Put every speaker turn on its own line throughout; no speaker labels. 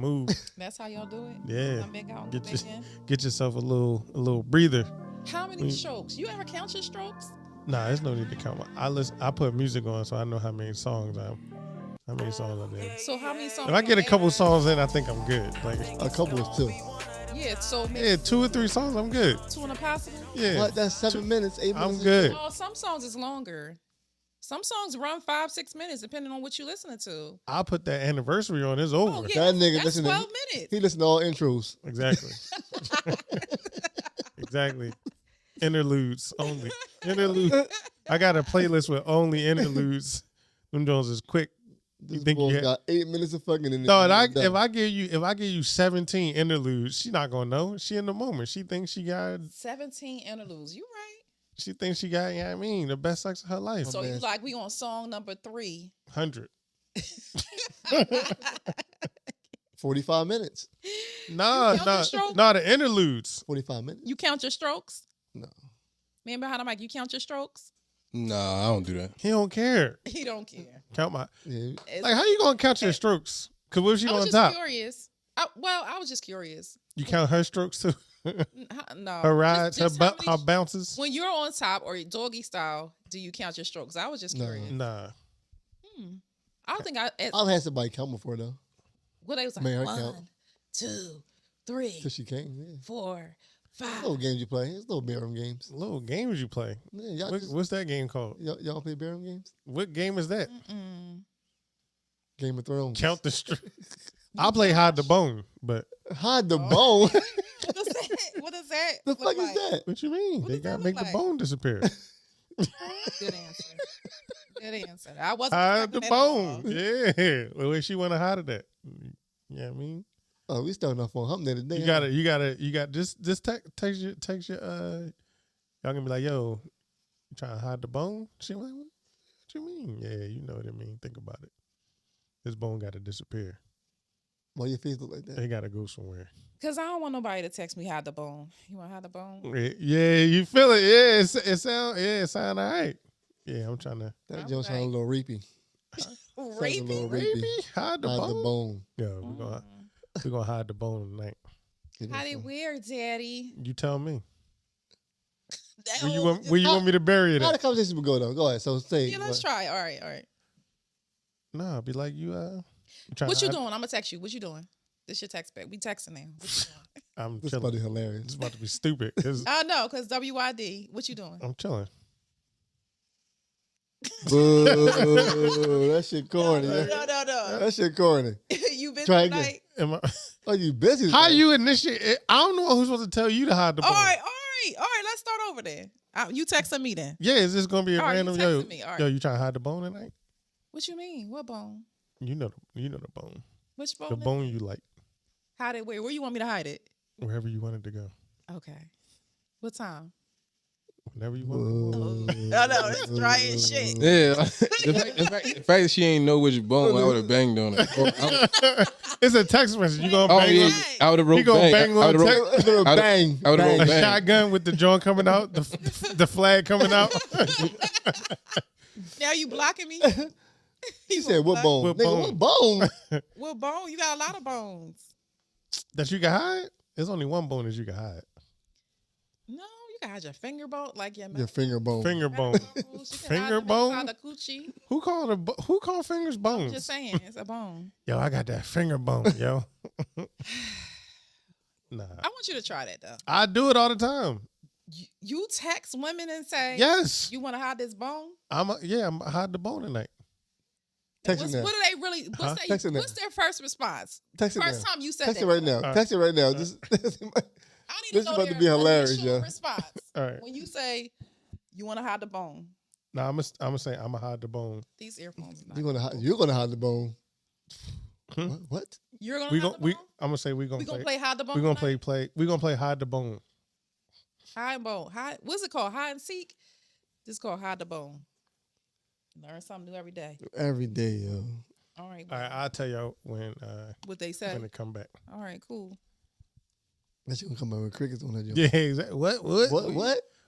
move.
That's how y'all do it?
Yeah.
Come back out and
Get
go
your,
back in?
get yourself a little breather.
How many strokes? You ever count your strokes?
Nah, there's no need to count. I put music on so I know how many songs I did.
So how many songs?
If I get a couple songs in, I think I'm good. Like
A couple is two.
Yeah, so
yeah, 2 or 3 songs, I'm good.
two and a possible?
Yeah.
What? That's 7 minutes, 8 minutes.
I'm good.
Oh, some songs is longer. Some songs run 5-6 minutes depending on what you listening to.
I'll put that anniversary on. It's over.
Oh yeah,
That nigga
that's
listen to
12 minutes.
He listen to all intros.
Exactly. Exactly. Interludes only. Interludes. I got a playlist with only interludes. Them Jones is quick.
This
think
boy
you
got 8 minutes of fucking in
No,
it.
if I give you 17 interludes, she not gonna know. She in the moment. She thinks she got
17 interludes. You right.
She thinks she got, you know what I mean, the best sex of her life.
So you like we on song number 3.
100.
45 minutes.
Nah, the interludes.
45 minutes.
You count your strokes?
No.
Man behind the mic, you count your strokes?
Nah, I don't do that.
He don't care.
He don't care.
Count my
Yeah.
like. How you gonna count your strokes? Cause what if she
I
on
was
top?
just curious. I was just curious.
You count her strokes too.
No.
Her rides,
Just
her bounces.
When you're on top or doggy style, do you count your strokes? I was just curious.
Nah.
I don't think
I've had somebody count before though.
What they was like,
Man, I
1,
count.
2, 3,
Till she came. Yeah.
4, 5.
Little games you play. It's little bedroom games.
Little games you play.
Yeah,
What's that game called?
y'all play bedroom games?
What game is that?
Game of Thrones.
Count the I play hide the bone, but
Hide the bone.
What is that?
The
look
fuck
like?
is that?
what you mean? They
does that
gotta make
look
the
like?
bone disappear.
Good answer. Good answer. I wasn't
Hide the
expecting that at all.
bone. Yeah. Well, where she wanna hide it at? You know what I mean?
Oh, we starting off on hump day today.
You gotta just text your y'all gonna be like, yo, you trying to hide the bone? She like, what you mean? Yeah, you know what I mean. Think about it. This bone gotta disappear.
Why your face look like that?
They gotta go somewhere.
Cause I don't want nobody to text me hide the bone. You want to hide the bone?
Yeah, you feel it. Yeah, it sound all right. Yeah, I'm trying to
That
All
joint sound a little rapey. Sound a little
Rapey.
hide the
Hide
bone.
the bone.
Yeah, we're gonna hide the bone tonight.
How they wear, Daddy?
You tell me.
That
Where you
old-
want me to bury it
How the
at?
conversation would go though? Go ahead. So say.
Yeah, let's try. All right.
Nah, be like you.
What you doing? I'm gonna text you. What you doing? This your text back. We texting now. What you doing?
I'm
This
chilling.
buddy hilarious.
It's about to be stupid. 'Cause
I know, cause WYD. What you doing?
I'm chilling.
Boo, that shit corny.
No.
That shit corny.
You busy
Try again.
tonight?
Am I,
Oh, you busy?
how
today?
you initiate? I don't know who's supposed to tell you to hide the bone.
All right. Let's start over then. You texting me then?
Yeah, is this gonna be a
All right, you
random?
texting me. All right.
Yo, you trying to hide the bone tonight?
What you mean? What bone?
You know the bone.
Which bone?
The bone you like,
Hide it where? Where you want me to hide it?
wherever you want it to go,
Okay. What time?
whenever you want.
I know it's dry as shit.
Yeah, the fact that she ain't know which bone, I would have banged on it.
It's a text message. You gonna
Oh
bang
yeah,
on
I would have
He
wrote
gonna
bang.
bang
I
on
would have
text.
wrote. I'd-
Bang.
I would've
bang.
wrote
a
bang.
shotgun with the joint coming out, the flag coming out.
Now you blocking me?
He said, "What bone?
What
Nigga,
bone?
what bone?"
What bone? You got a lot of bones.
That you can hide. There's only one bone that you can hide.
No, you can hide your finger bone, like your
Your finger bone.
Finger bone. Finger bone?
The coochie.
Who called fingers bones?
Just saying, it's a bone.
Yo, I got that finger bone, yo. Nah,
I want you to try that though.
I do it all the time.
You text women and say,
Yes,
you want to hide this bone?
I'm hide the bone tonight.
Text
What
it now.
do they really?
Text it now.
What's their first response?
Text it
First
now.
time you said
Text
that.
it right now. Text it right now. Just
I need
This
to
is
know
about to
their
be hilarious,
initial
yo.
response.
All right.
When you say you want to hide the bone,
Nah, I'm gonna say I'm gonna hide the bone.
these earphones. Is not
you're gonna hide the bone.
Hmm?
What?
You're gonna
We
hide
gon'
the
we
bone.
I'm gonna say we
We
gonna
gonna
play.
play hide the bone.
We gonna
tonight?
We gonna play hide the bone.
Hide bone. Hide. What's it called? Hide and seek. This is called hide the bone. Learn something new every day.
Every day, yo.
All right.
All right, I'll tell y'all when
What they say.
it come back.
All right. Cool.
That shit gonna come out with crickets on that joint.
Yeah, exactly. What?
What?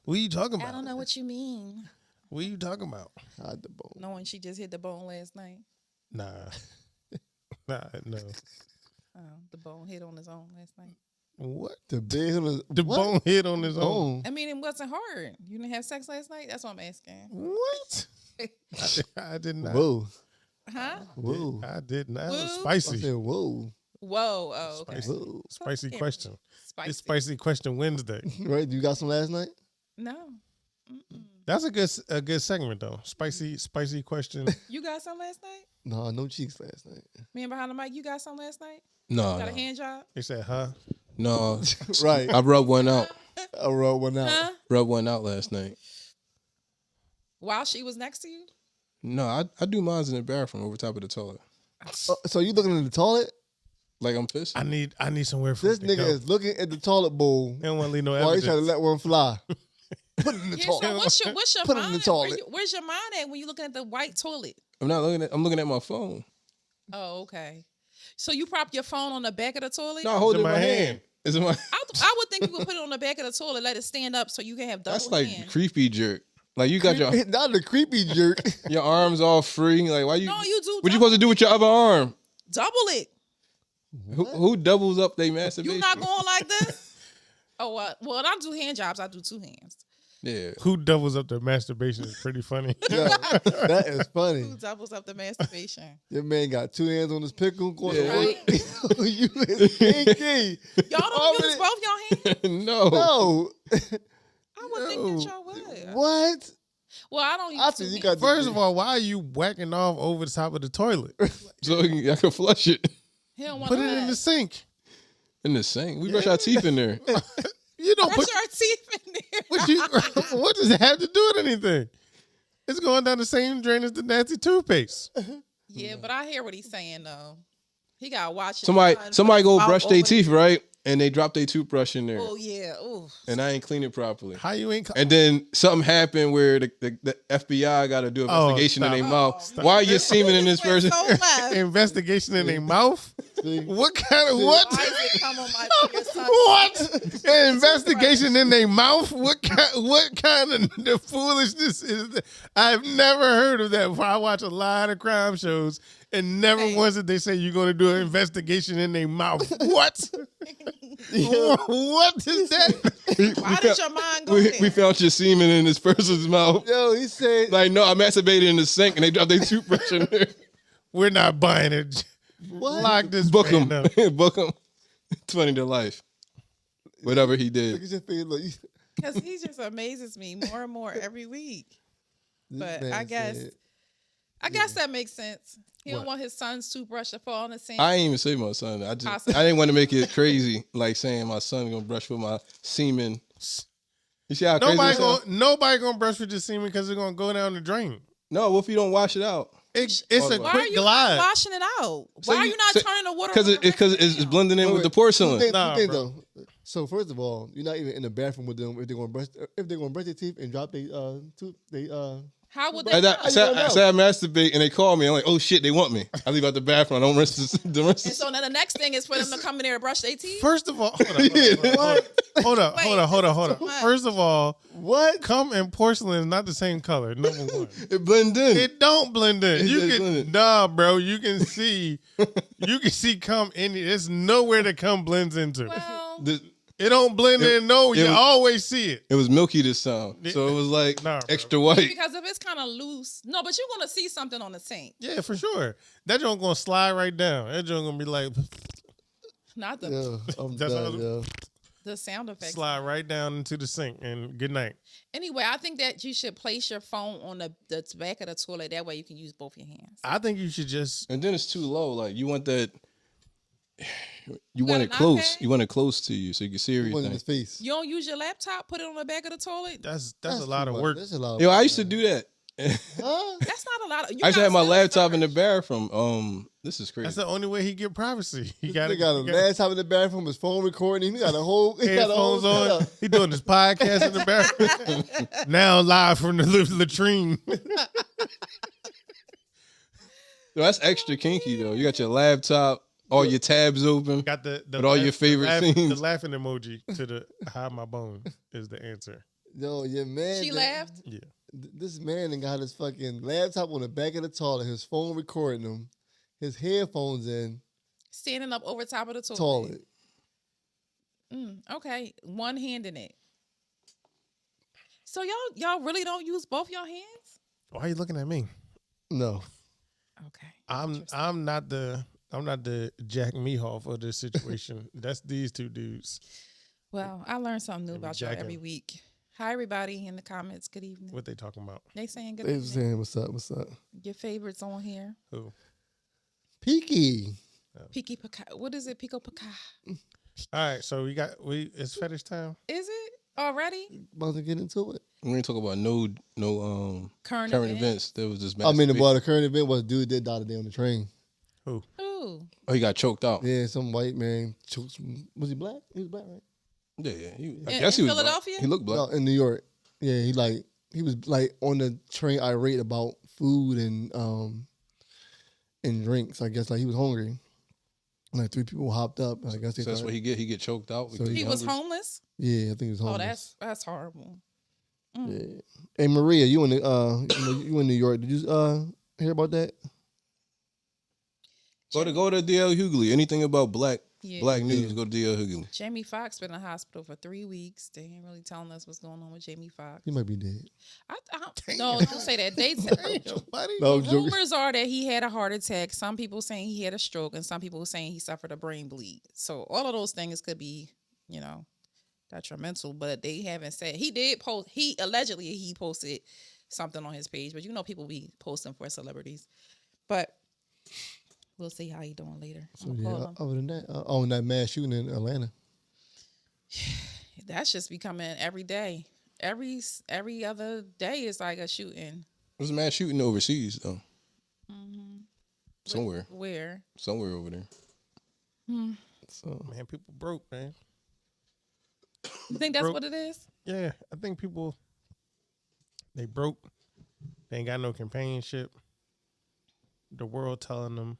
What are you talking about?
I don't know what you mean.
What are you talking about?
Hide the bone.
Knowing she just hit the bone last night.
Nah, no.
The bone hit on his own last night.
What?
The bed on his
The
what?
bone hit on his own.
Bone.
I mean, it wasn't hard. You didn't have sex last night? That's what I'm asking.
What? I did not.
Whoa.
Huh?
Whoa.
I did not. It was
Woo.
I
spicy.
said, whoa.
Whoa. Oh, okay.
Spicy.
Whoa.
Spicy
Yeah.
question.
Spicy.
It's Spicy Question Wednesday.
Right? You got some last night?
No. Mm-mm.
That's a good segment though. Spicy question.
You got some last night?
No, no cheeks last night.
Me and behind the mic, you got some last night?
No,
Got a
no,
hand job?
He said, "Huh?"
no.
Right.
I rubbed one out.
I wrote one out.
Huh?
Rubbed one out last night.
While she was next to you?
No, I do mine in the bathroom over top of the toilet.
So you looking in the toilet?
Like I'm pissed.
I need somewhere for
This
it to
nigga
go.
is looking at the toilet bowl
They don't want to leave no
while he's trying to
evidence.
let one fly. Put it in the
Yeah,
toilet.
so what's your
Put it
mind?
in the toilet.
Where's your mind at when you're looking at the white toilet?
I'm looking at my phone.
Oh, okay. So you prop your phone on the back of the toilet?
No, I hold
It's
it
in
in
my
my
hand.
hand. It's in my.
I would think you would put it on the back of the toilet, let it stand up so you can have double
That's like
hand.
creepy jerk. Like you got
Not the creepy jerk.
your arms all free. Like why you?
No, you do.
What you supposed to do with your other arm?
double it?
Who doubles up their masturbation?
You not going like this? Oh, what? Well, when I do hand jobs, I do two hands.
Yeah.
Who doubles up their masturbation is pretty funny.
Yo, that is funny.
Who doubles up the masturbation?
Your man got two hands on his pickle. Going
Yeah.
to work. You is kinky.
Y'all don't use both your hands?
No.
No.
I would think that y'all would.
What?
Well, I don't use
I
two
think you
hands.
got
First of all, why are you whacking off over the top of the toilet?
So I can flush it
He don't want
Put
to
it in the sink.
in the sink. We brush our teeth in there.
You don't
Brush
put
your teeth in there.
what does it have to do with anything? It's going down the same drain as the nasty toothpaste.
Yeah, but I hear what he's saying though. He got to watch it.
Somebody go brush their teeth, right? And they drop their toothbrush in there.
Oh yeah. Oh.
And I ain't clean it properly.
How you ain't?
And then something happened where the FBI got to do an
Oh,
investigation in
stop.
their mouth.
Stop.
Why are you semen in this person?
So left.
Investigation in their mouth?
See?
What kind of what?
Why does it come on my your son?
What? An investigation in their mouth? What kind of the foolishness is that? I've never heard of that before. I watch a lot of crime shows and never
Hey.
once did they say you're going to do an investigation in their mouth. What? What is that?
Why did your mind go
we
there?
found your semen in this person's mouth.
Yo, he said,
Like, no, I masturbated in the sink and they dropped their toothbrush in there.
We're not buying it.
what?
Lock this
Book him.
man up.
Book him. 20 to life. Whatever he
Look
did.
at your face. Look,
Because he just amazes me more and more every week. But I guess that makes sense. He don't
What?
want his son's toothbrush to fall in the sink.
I ain't even say my son. I
Possibly.
didn't want to make it crazy, like saying my son gonna brush with my semen. You see how crazy that sound?
Nobody gonna brush with your semen because it's gonna go down the drain.
No, what if you don't wash it out?
It's
Hold
a
on.
Why are
quick
you
glide.
not washing it out?
So
Why are
you-
you not
so-
turning the water?
Because
on
it's
down?
blending in
Wait,
with the
wait.
porcelain.
Nah,
Two things,
bro.
though. So first of all, you're not even in the bathroom with them if they're gonna brush their teeth and drop their
How would
I,
they?
I, said, I said I masturbate and they call me. I'm like, oh shit, they want me. I leave out the bathroom. I don't rinse this.
And so now the next thing is for them to come in there and brush their teeth.
First of all, hold on.
Wait,
First of all,
what?
cum and porcelain is not the same color. Number one,
It blends in.
it don't blend in.
It
You
does
can
blend in.
nah, bro. You can see cum in. There's nowhere that cum blends into.
Well,
It don't blend in. No, you
was-
always see it.
It was milky this time. So it was like
Nah, bro.
extra white.
because if it's kind of loose, no, but you're gonna see something on the sink,
Yeah, for sure. That joint gonna slide right down. That joint gonna be like
not the
Yeah, I'm
That's
done,
how-
yo.
the sound effects.
slide right down into the sink. And good night.
Anyway, I think that you should place your phone on the back of the toilet. That way you can use both your hands.
I think you should just.
And then it's too low. Like you want that. You
got
want
an
it close.
iPad?
You want it close to you so you can see
One in
everything.
his face.
You don't use your laptop, put it on the back of the toilet.
That's a lot
too
of
much.
work.
That's a lot of
Yo,
work,
I used to
man.
do that.
Huh?
That's not a lot.
I used to have my laptop in the bathroom. This is crazy.
That's the only way he get privacy. He
This
got
nigga got a laptop in the bathroom, his phone recording. He got a whole
headphones on.
setup.
He doing his podcast in the bathroom. Now live from the latrine.
Yo, that's extra kinky though. You got your laptop, all your tabs open.
Got the
With all your favorite
the
scenes.
laughing emoji to the hide my bone is the answer.
Yo, your man.
She
that-
laughed.
Yeah.
This man done got his fucking laptop on the back of the toilet, his phone recording him, his headphones in,
Standing up over top of the toilet. Okay, one hand in it. So y'all really don't use both your hands?
Why are you looking at me?
No.
Okay.
I'm not the Jack Mehoff of this situation. That's these two dudes.
Well, I learn something new
They be
about y'all
jacking.
every week. Hi, everybody in the comments. Good evening.
What they talking about?
They saying good
They
evening.
was saying, what's up, what's up?
Your favorites on here.
Who?
Peaky.
Piki Paka. What is it? Pico Paka.
All right, so it's fetish time.
Is it already?
About to get into it.
We ain't talk about no
Current
events. There was this.
I mean, the current event was dude that died today on the train.
Who?
Ooh.
Oh, he got choked out.
Yeah, some white man choked. Was he black? He was black, right?
Yeah. I
In
guess he was
Philadelphia?
black. He looked black.
No, in New York. Yeah, he was like on the train irate about food and drinks. I guess like he was hungry. Like 3 people hopped up. I guess
So that's what he get. He get choked out.
So
because
He was
hungry?
homeless?
Yeah, I think he was
Oh,
homeless.
that's horrible.
Yeah. Hey Maria, you in the you in New York? Did you hear about that?
Go to DL Hughley. Anything about black
Yeah.
news? Go to DL Hughley.
Jamie Foxx been in the hospital for 3 weeks. They ain't really telling us what's going on with Jamie Foxx.
He might be dead.
No, don't say that. They
No, I'm joking.
rumors are that he had a heart attack. Some people saying he had a stroke, and some people saying he suffered a brain bleed. So all of those things could be, detrimental. But they haven't said. He did post. He posted something on his page. But people be posting for celebrities. But we'll see how he doing later.
So yeah, other than that, that mass shooting in Atlanta.
That's just becoming every day. Every other day is like a shooting.
There's a mass shooting overseas though.
Mm-hmm.
Somewhere.
Where?
Somewhere over there.
So
Man, people broke, man.
You think that's what it is?
Yeah, I think people they broke. They ain't got no companionship. The world telling them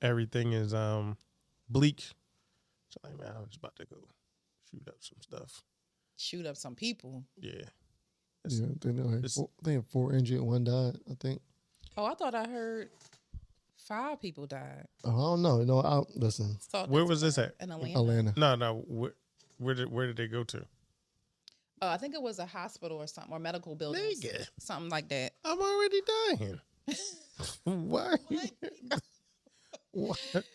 everything is bleak. So like, man, I'm just about to go shoot up some stuff.
Shoot up some people.
Yeah.
yeah, I think 4 injured and 1 died. I think.
Oh, I thought I heard 5 people died.
I don't know. No, listen.
Where was this at?
In Atlanta.
Atlanta.
No. Where did they go to?
I think it was a hospital or something, or medical building.
Nigga.
Something like that.
I'm already dying. Why?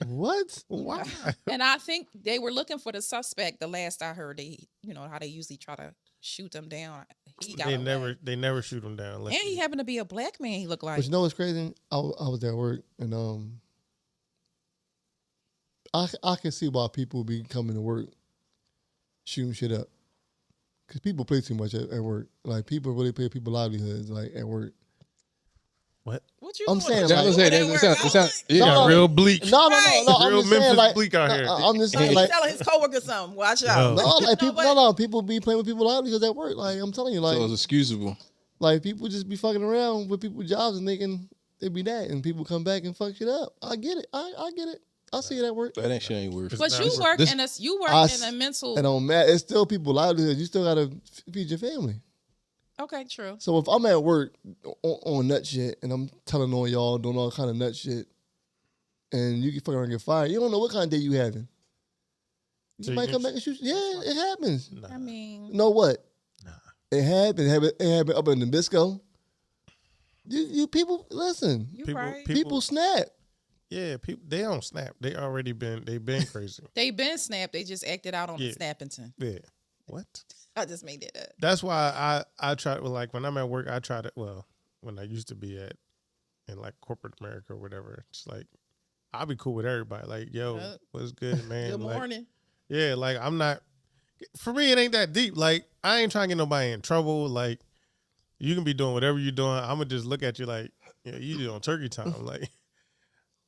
What? Why?
And I think they were looking for the suspect. The last I heard, how they usually try to shoot them down. He got away.
They never shoot him down.
And he happened to be a black man. He looked like.
But you know what's crazy? I was at work and I can see why people be coming to work shooting shit up. Because people play too much at work. Like, people really play people's livelihoods, like, at work.
What?
What you?
I'm saying,
doing?
like,
It got real bleak.
No.
Right.
I'm
Real
just saying,
Memphis
like,
bleak out here.
I'm just
He's
saying, like,
telling his coworkers something. Watch out.
No.
no, like,
No,
people,
but-
people be playing with people's livelihoods at work. Like, I'm telling you, like,
So it's excusable.
like, people just be fucking around with people's jobs and thinking they be that, and people come back and fuck shit up. I get it. I get it. I see it at work.
That shit ain't worth it.
But you
This-
work
this-
in a mental.
It don't matter. It's still people's livelihoods. You still gotta feed your family.
Okay, true.
So if I'm at work on nut shit and I'm telling on y'all doing all kind of nut shit, and you can fucking around and get fired, you don't know what kind of day you having. You
So
might
you
come
can-
back and shoot. Yeah, it happens.
Nah.
I mean,
You know what?
Nah.
It happened. It happened up in Nabisco. You people listen.
you
People-
right.
People snap.
Yeah, people they don't snap. They been crazy.
They been snapped. They just acted out on
Yeah.
the Snappington.
Yeah. What?
I just made it up.
That's why I try to, like, when I'm at work, I try to, well, when I used to be in like corporate America or whatever, it's like I'll be cool with everybody. Like, yo,
Yep.
what's good, man?
Good
Like,
morning.
yeah, like I'm not. For me, it ain't that deep. Like, I ain't trying to get nobody in trouble. Like, you can be doing whatever you're doing. I'm gonna just look at you like, you do on turkey time, like,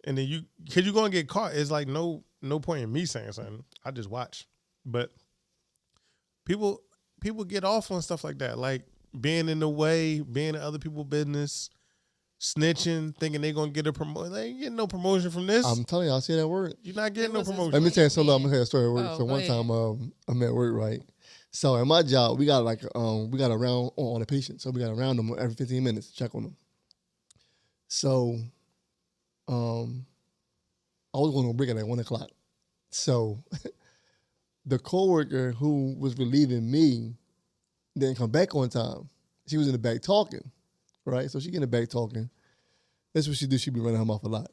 and then cause you're gonna get caught. It's like no point in me saying something. I just watch. But people get off on stuff like that, like being in the way, being in other people's business, snitching, thinking they gonna get a promotion. They ain't getting no promotion from this.
I'm telling you, I see that word.
You're not getting no
was this
promotion.
Let me tell you something. I'm gonna tell you a story at work.
Oh,
So
go
one
ahead.
time, I'm at work, right? So at my job, we got a round on the patient. So we got to round them every 15 minutes to check on them. So, I was going on break at like 1 o'clock. So the coworker who was relieving me didn't come back on time. She was in the back talking, right? So she get in the back talking. That's what she do. She be running her mouth a lot.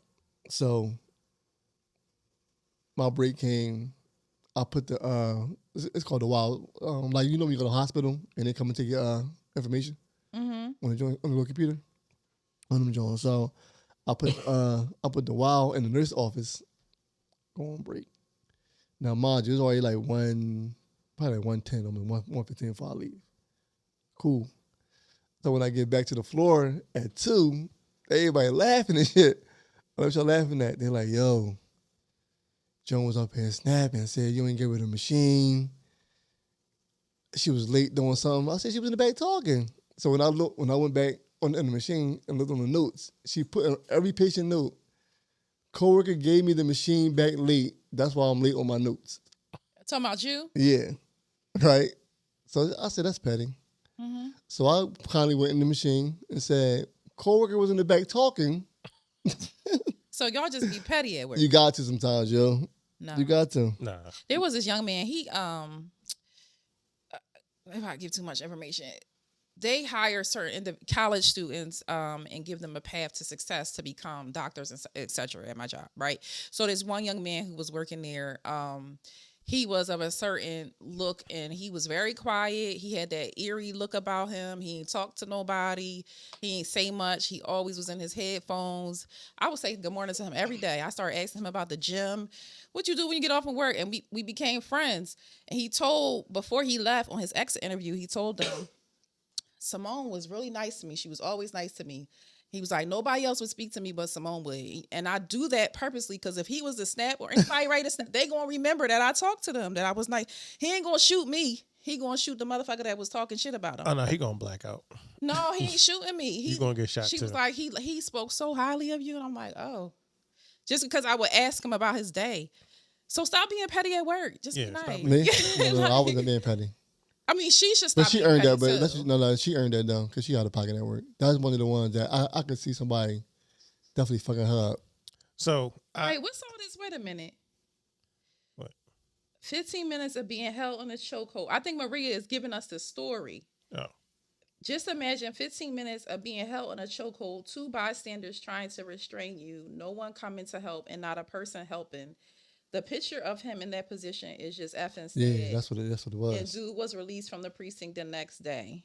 So my break came. I put the it's called the wild. Like when you go to the hospital and they come and take your information on the little computer on them joints. So I put the wild in the nurse office. Go on break. Now mind you, it's already like probably like 1:10. I mean 1:15 before I leave. Cool. So when I get back to the floor at 2, everybody laughing and shit. What y'all laughing at? They're like, yo, Joan was up here snapping, said you ain't get rid of the machine. She was late doing something. I said she was in the back talking. So when I went back in the machine and looked on the notes, she put on every patient note, coworker gave me the machine back late. That's why I'm late on my notes.
Talking about you?
Yeah. Right? So I said, that's petty.
Mm-hmm.
So I kindly went in the machine and said, coworker was in the back talking.
So y'all just be petty at work.
You got to sometimes, yo.
No.
You got to.
Nah.
There was this young man, he if I give too much information, they hire certain college students and give them a path to success to become doctors and et cetera at my job, right? So there's one young man who was working there. He was of a certain look and he was very quiet. He had that eerie look about him. He ain't talk to nobody. He ain't say much. He always was in his headphones. I would say good morning to him every day. I started asking him about the gym. What you do when you get off from work? And we became friends. And he told, before he left on his exit interview, he told them, Simone was really nice to me. She was always nice to me. He was like, nobody else would speak to me but Simone would. And I do that purposely because if he was to snap or anybody write a snap, they going to remember that I talked to them, that I was nice. He ain't going to shoot me. He going to shoot the motherfucker that was talking shit about him.
Oh, no, he going to black out.
No, he ain't shooting me.
You going to get shot,
She
too.
was like, he spoke so highly of you. And I'm like, oh. Just because I would ask him about his day. So stop being petty at work. Just be nice.
Me? No, I wasn't being petty.
I mean, she should stop.
But she
being
earned
petty
that. But
too.
no, she earned that though, because she out of pocket at work. That's one of the ones that I could see somebody definitely fucking her up.
So,
Wait, what's all this? Wait a minute.
What?
15 minutes of being held in a chokehold. I think Maria is giving us the story.
Oh.
Just imagine 15 minutes of being held in a chokehold, 2 bystanders trying to restrain you, no one coming to help, and not a person helping. The picture of him in that position is just effing sad.
Yeah, that's what it was.
And dude was released from the precinct the next day.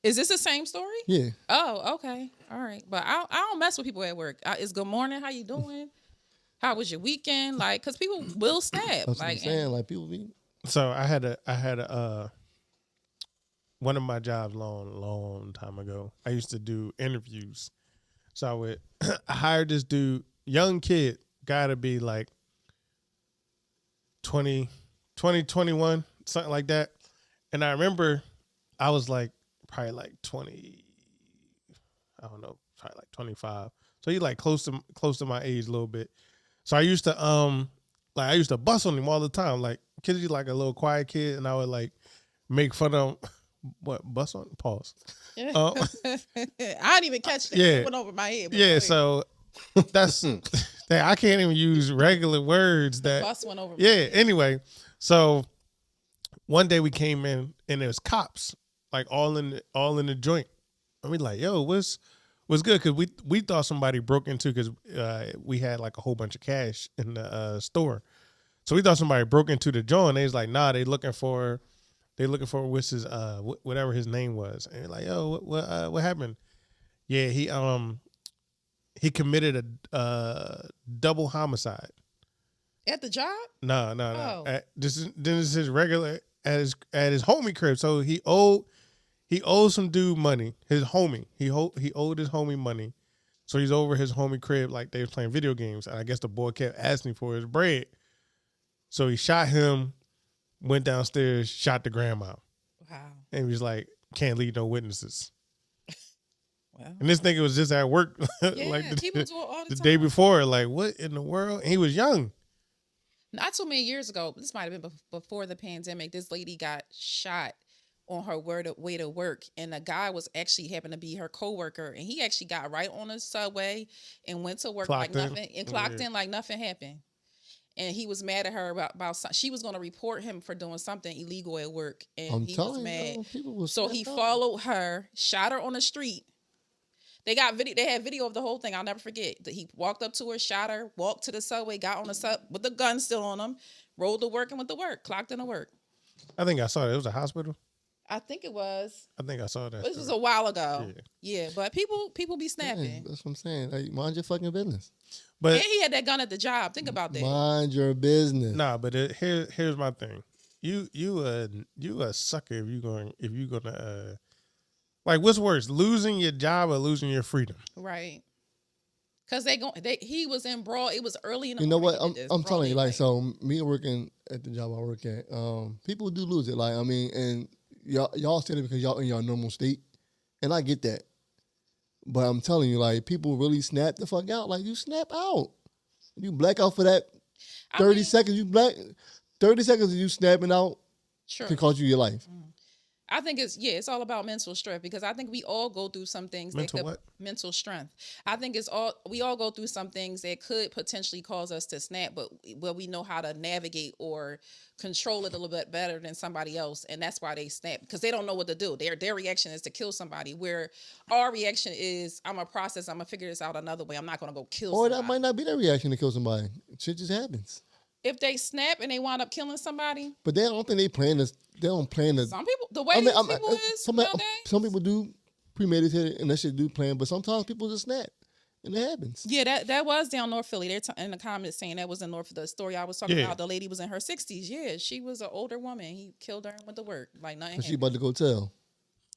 Is this the same story?
Yeah.
Oh, okay. All right. But I don't mess with people at work. It's good morning. How you doing? How was your weekend? Like, because people will stab.
That's what I'm saying. Like people be.
So I had a one of my jobs long time ago. I used to do interviews. So I hired this dude, young kid, gotta be like 20, 21, something like that. And I remember I was like probably like 20, I don't know, probably like 25. So he like close to my age a little bit. So I used to bust on him all the time. Like, cause he's like a little quiet kid, and I would like make fun of him. What, bust on? Pause.
Yeah. I didn't even catch that.
Yeah.
It went over my head.
Yeah, so that's I can't even use regular words that
bus went over my
yeah,
head.
anyway. So one day we came in and there was cops like all in the joint. And we like, yo, what's good? Cause we thought somebody broke into because we had like a whole bunch of cash in the store. So we thought somebody broke into the joint. They was like, nah, they looking for what's his whatever his name was. And we're like, yo, what happened? Yeah, he committed a double homicide.
At the job?
No.
Oh.
This is his regular at his homie crib. So he owed some dude money. His homie. He owed his homie money. So he's over his homie crib like they was playing video games. And I guess the boy kept asking for his bread. So he shot him, went downstairs, shot the grandma.
Wow.
And he was like, can't leave no witnesses.
Well.
And this nigga was just at work
Yeah,
like
people do it all the
the
time.
day before. Like, what in the world? And he was young.
Not so many years ago, this might have been before the pandemic, this lady got shot on her way to work, and the guy was actually happened to be her coworker, and he actually got right on the subway and went to work
Clocked
like
in.
nothing, and clocked in like nothing happened. And he was mad at her about she was going to report him for doing something illegal at work, and
I'm
he was
telling
mad.
you, people will
So
snap
he
out.
followed her, shot her on the street. They had video of the whole thing. I'll never forget. He walked up to her, shot her, walked to the subway, got on the sub with the gun still on him, rode to work and went to work, clocked in to work.
I think I saw that. It was a hospital.
I think it was.
I think I saw that.
This was a while ago.
Yeah.
Yeah, but people be snapping.
Yeah, that's what I'm saying. Like, mind your fucking business.
But
And he had that gun at the job. Think about that.
Mind your business.
nah, but here's my thing. You a sucker if you gonna like, what's worse, losing your job or losing your freedom?
Right. Cause he was in brawl. It was early in the
You know
morning
what?
he did this,
I'm
broad
telling you, like,
daylight.
so me working at the job I work at, people do lose it. Like, I mean, and y'all said it because y'all in your normal state, and I get that. But I'm telling you, like, people really snap the fuck out. Like, you snap out. You black out for that 30 seconds. 30 seconds of you snapping out
Sure.
can cost you your life.
I think it's all about mental strength, because I think we all go through some things
Mental
that could,
what?
mental strength. I think we all go through some things that could potentially cause us to snap, but we know how to navigate or control it a little bit better than somebody else, and that's why they snap, because they don't know what to do. Their reaction is to kill somebody, where our reaction is, I'm gonna figure this out another way. I'm not gonna go kill
Or
somebody.
that might not be their reaction to kill somebody. Shit just happens.
If they snap and they wind up killing somebody,
But they don't think they plan this. They don't plan to.
some people, the way these people is nowadays,
some people do premeditated and that shit do plan, but sometimes people just snap and it happens.
yeah, that was down North Philly. They're in the comments saying that was in North. The story I was talking
Yeah.
about, the lady was in her 60s. Yeah, she was an older woman. He killed her and went to work like nothing.
But she
happened.
about to go tell.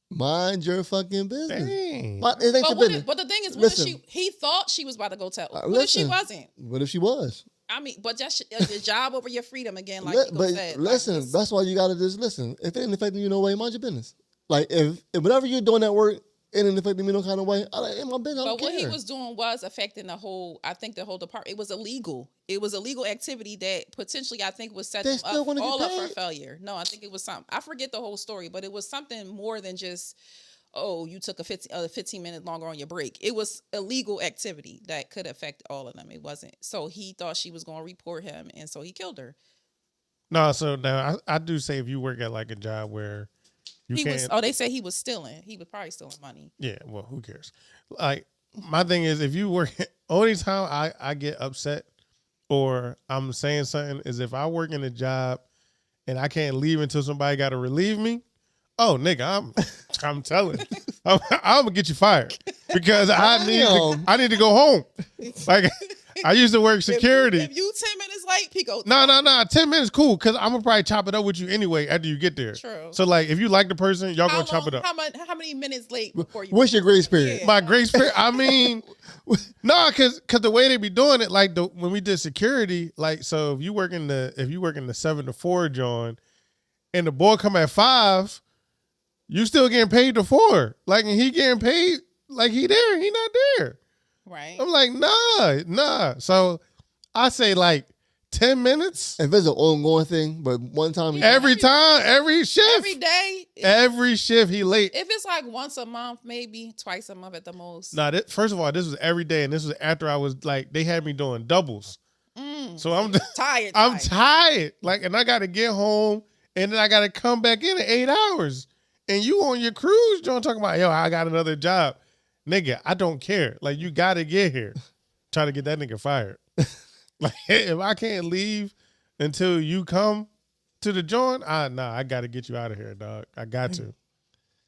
Mind your fucking business.
Dang.
It ain't your business.
But the thing is,
Listen.
he thought she was about to go tell. What if
Listen.
she wasn't?
What if she was?
I mean, but just your job over your freedom again, like
But
you said.
listen, that's why you gotta just listen. If it ain't affecting you no way, mind your business. Like if whatever you're doing at work, it ain't affecting me no kind of way. In my business, I don't
But what
care.
he was doing was affecting the whole department. It was illegal. It was illegal activity that potentially, I think, was set
They
them
still
up
wanna get
all up for
paid.
failure. No, I think it was something. I forget the whole story, but it was something more than just, oh, you took a 15 minutes longer on your break. It was illegal activity that could affect all of them. It wasn't. So he thought she was going to report him, and so he killed her.
No, so now I do say, if you work at like a job where you
He
can't,
was. Oh, they said he was stealing. He was probably stealing money.
yeah, well, who cares? Like, my thing is, if you work, only time I get upset or I'm saying something is if I work in a job and I can't leave until somebody got to relieve me. Oh, nigga, I'm telling. I'm gonna get you fired because I need to go home. Like, I used to work security.
If you 10 minutes late, Pico.
No. 10 minutes cool, because I'm gonna probably chop it up with you anyway after you get there.
True.
So like, if you like the person, y'all gonna chop it up.
How many minutes late before you?
What's your grace period?
Yeah.
My grace period. I mean, no, because the way they be doing it, like when we did security, like, so if you work in the 7 to 4, John, and the boy come at 5, you still getting paid to 4. Like, and he getting paid like he there, he not there.
Right.
I'm like, nah. So I say like 10 minutes
If it's an ongoing thing, but one time,
every time, every shift,
Every day.
every shift he late.
If it's like once a month, maybe twice a month at the most.
Nah, first of all, this was every day, and this was after I was like, they had me doing doubles. So I'm
Tired.
I'm tired. Like, and I got to get home, and then I got to come back in 8 hours. And you on your cruise, John, talking about, yo, I got another job. Nigga, I don't care. Like, you got to get here. Try to get that nigga fired. Like, if I can't leave until you come to the joint, I got to get you out of here, dog. I got to.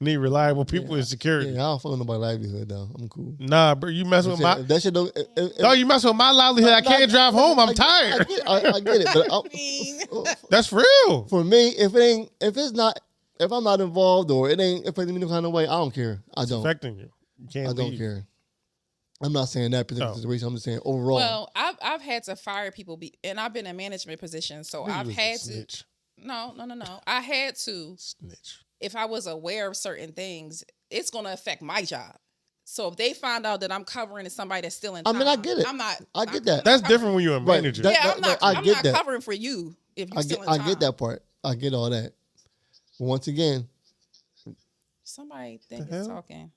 Need reliable people in security.
yeah, I don't follow nobody's livelihood though. I'm cool.
Nah, bro, you mess with my...
That shit don't.
No, you mess with my livelihood. I can't drive home. I'm tired.
I get it, but
That's real.
for me, if I'm not involved or it ain't affecting me no kind of way, I don't care. I don't.
Affecting you. You can't
I don't
leave.
care. I'm not saying that particular
Oh.
situation. I'm just saying overall.
Well, I've had to fire people, and I've been in management positions, so
You
I've
was a
had to.
snitch.
No. I had to.
Snitch.
If I was aware of certain things, it's going to affect my job. So if they find out that I'm covering somebody that's still in time,
I get it.
I'm not.
I get that.
That's different when you're a
Right.
manager.
That-
Yeah, I'm not.
I
I'm
get
not
that.
covering for you if you're still in time.
I get that part. I get all that. But once again,
Somebody think
The
is
hell?
talking.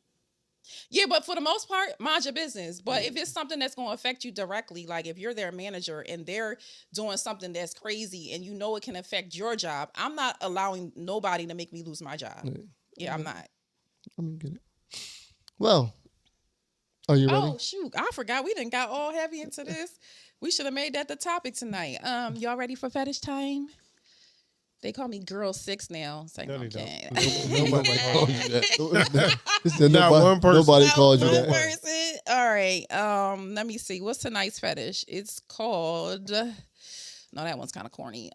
Yeah, but for the most part, mind your business. But if it's something that's going to affect you directly, like if you're their manager and they're doing something that's crazy and you know it can affect your job, I'm not allowing nobody to make me lose my job. Yeah, I'm not.
I mean, get it. Well, are you ready?
Oh shoot, I forgot we didn't got all heavy into this. We should have made that the topic tonight. Y'all ready for fetish time? They call me Girl 6 now. It's like,
No,
no,
they
I'm
don't.
kidding.
Nobody called you that.
This is
Not
nobody,
one person.
Nobody
Not
called you
one
that.
person. All right. Let me see. What's tonight's fetish? It's called. No, that one's kind of corny.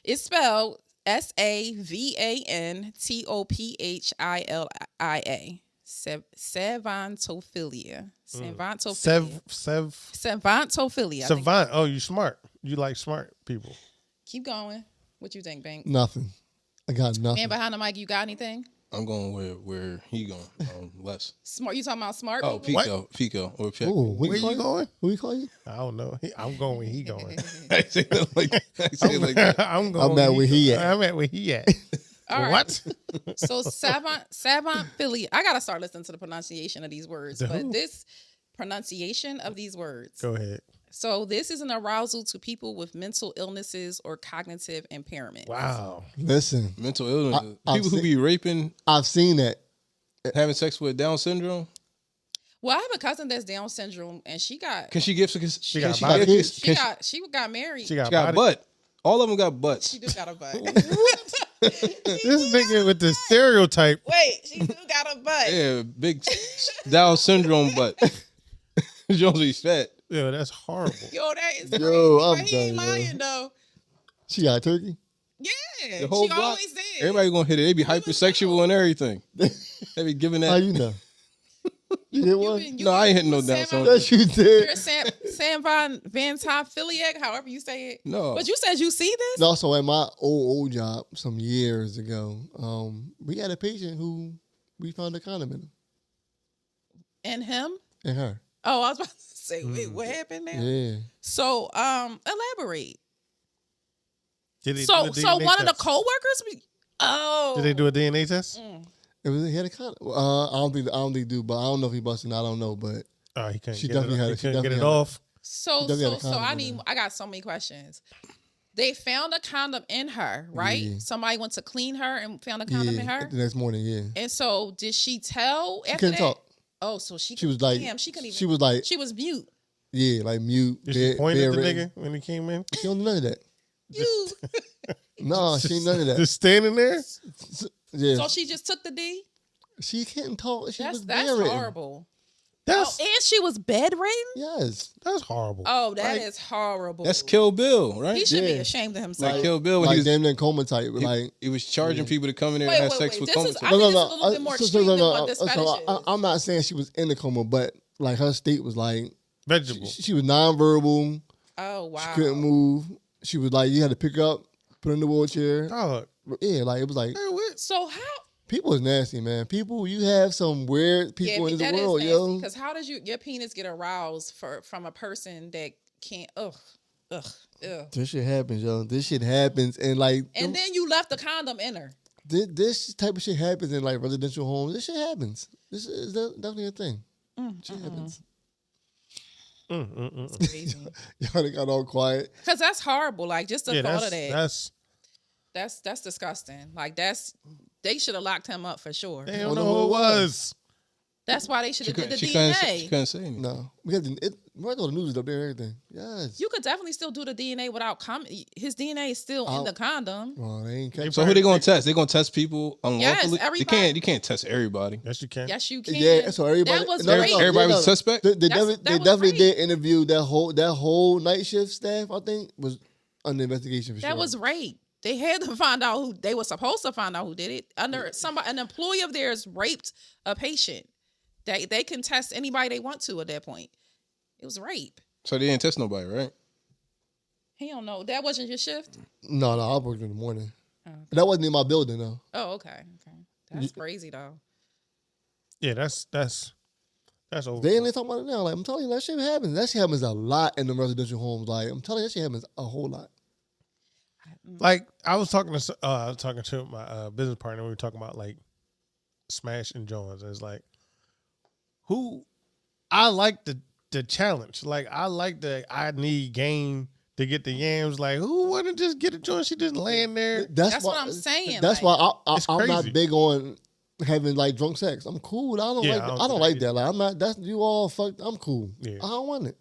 It's spelled SAVANTOPHILIA. Savantophilia. Savantophilia. Savantophilia.
Savant. Oh, you smart. You like smart people.
Keep going. What you think, Bank?
Nothing. I got nothing.
Man behind the mic, you got anything?
I'm going where he going. Less.
Smart. You talking about smart
Oh,
people?
Pico, or Pico.
Ooh,
Where you going?
Who you call you?
I don't know. I'm going where he going.
I say it like that.
I'm going.
I'm at where he at.
I'm at where he at.
All right.
What?
So savantophilia. I gotta start listening to the pronunciation of these words,
The
but
who?
this pronunciation of these words.
Go ahead.
So this is an arousal to people with mental illnesses or cognitive impairment.
Wow.
Listen,
Mental illness.
I've
People who
seen-
be raping,
I've seen that.
having sex with Down syndrome.
Well, I have a cousin that's Down syndrome, and she got
Can she give?
She got
body.
she got married.
She got,
She got
body.
butt. All of them got butts.
She do got a butt.
This nigga with the stereotype.
Wait, she do got a butt.
Yeah, big Down syndrome butt. Jones be fat.
Yeah, that's horrible.
Yo, that is crazy.
Yo, I'm
but he ain't
done, yo.
lying though.
She got a turkey.
Yeah,
The whole
she
block.
always did.
Everybody gonna hit it. They be hypersexual and everything. They be giving
How
that.
you know? You did one?
No, I ain't hitting no Down syndrome.
Yes, you did.
You're Sam Van Philiac, however you say it.
No.
But you said you see this?
Also, at my old job some years ago, we had a patient who we found a condom in him
And him?
and her.
Oh, I was about to say, wait, what happened there?
Yeah.
So, elaborate.
Did they
So
do a DNA
one of the
test?
coworkers.
Did they do a DNA test?
It was he had a condom. I don't think they do, but I don't know if he busted. I don't know, but
Oh, he couldn't
She
get
definitely
it,
had
he
it. She
couldn't get
definitely
it
had it.
off.
So
He definitely had a condom
I
in
need.
there.
I got so many questions. They found a condom in her, right?
Yeah.
Somebody went to clean her and found a condom in her.
the next morning, yeah.
And so, did she tell?
She
after
couldn't
that?
talk.
Oh, so she
She was like,
damn, she couldn't even.
she was like,
She was mute.
yeah, like mute.
Did she point at the
bedridden.
nigga when he came in?
She don't do none of that.
You.
No, she ain't none of that.
Just standing there?
Yeah,
So she just took the D.
she couldn't talk. She was
That's
bedridden.
horrible.
That's
And she was bedridden.
Yes,
that's horrible.
Oh, that is
Like,
horrible.
That's Kill Bill, right?
He should be
Yeah.
ashamed of himself.
Like Kill Bill when
like
he was,
damn near coma type. Like
he was charging people to come in there
Wait,
and have
wait,
sex
wait.
with
This is-
coma.
I think this is a little bit more extreme than what this
So
fetish is.
I'm not saying she was in the coma, but like her state was like
Vegetable.
she was nonverbal.
Oh wow.
She couldn't move. She was like you had to pick her up, put her in the wheelchair.
Dog.
Yeah, like it was like
Hey, what?
So how?
people is nasty, man. People, you have some weird people in this world, yo.
Because how does your penis get aroused from a person that can't? Ugh.
This shit happens, yo. This shit happens, and like
And then you left the condom in her.
this type of shit happens in like residential homes. This shit happens. This is definitely a thing. Shit happens.
It's crazy.
Y'all done got all quiet.
Because that's horrible. Like just the
Yeah,
thought
that's
of that. That's disgusting. Like they should have locked him up for sure.
they don't know who it was.
That's why they should
She
have did the
couldn't, she
DNA.
couldn't say anything.
No, we got right on the news up there. Everything. Yes.
You could definitely still do the DNA without his DNA is still in the condom.
Well, they ain't catch.
So who they gonna test? They gonna test people unlawfully?
everybody.
You can't test everybody.
Yes, you can.
Yes, you can.
Yeah. So everybody.
That was
no, no,
rape.
no,
Everybody
yeah,
was a suspect?
They
That was
definitely
rape.
did interview that whole night shift staff. I think was under investigation for sure.
That was rape. They had to find out who they were supposed to find out who did it. An employee of theirs raped a patient. They can test anybody they want to at that point. It was rape.
So they didn't test nobody, right?
Hell no, that wasn't your shift.
No, I worked in the morning.
Okay.
But that wasn't in my building though.
Oh, okay. That's crazy though.
Yeah, that's over.
They ain't talking about it now. Like I'm telling you, that shit happens. That shit happens a lot in the residential homes. Like I'm telling you, that shit happens a whole lot.
Like I was talking to my business partner. We were talking about like smashing joints. It's like, I like the challenge. Like I like I need game to get the yams. Like who wouldn't just get a joint? She just laying there.
That's what I'm saying.
That's
like,
why
It's
I'm
crazy.
not big on having like drunk sex. I'm cool. I don't like that. Like I'm not. That's you all fucked. I'm cool.
Yeah.
I don't want it.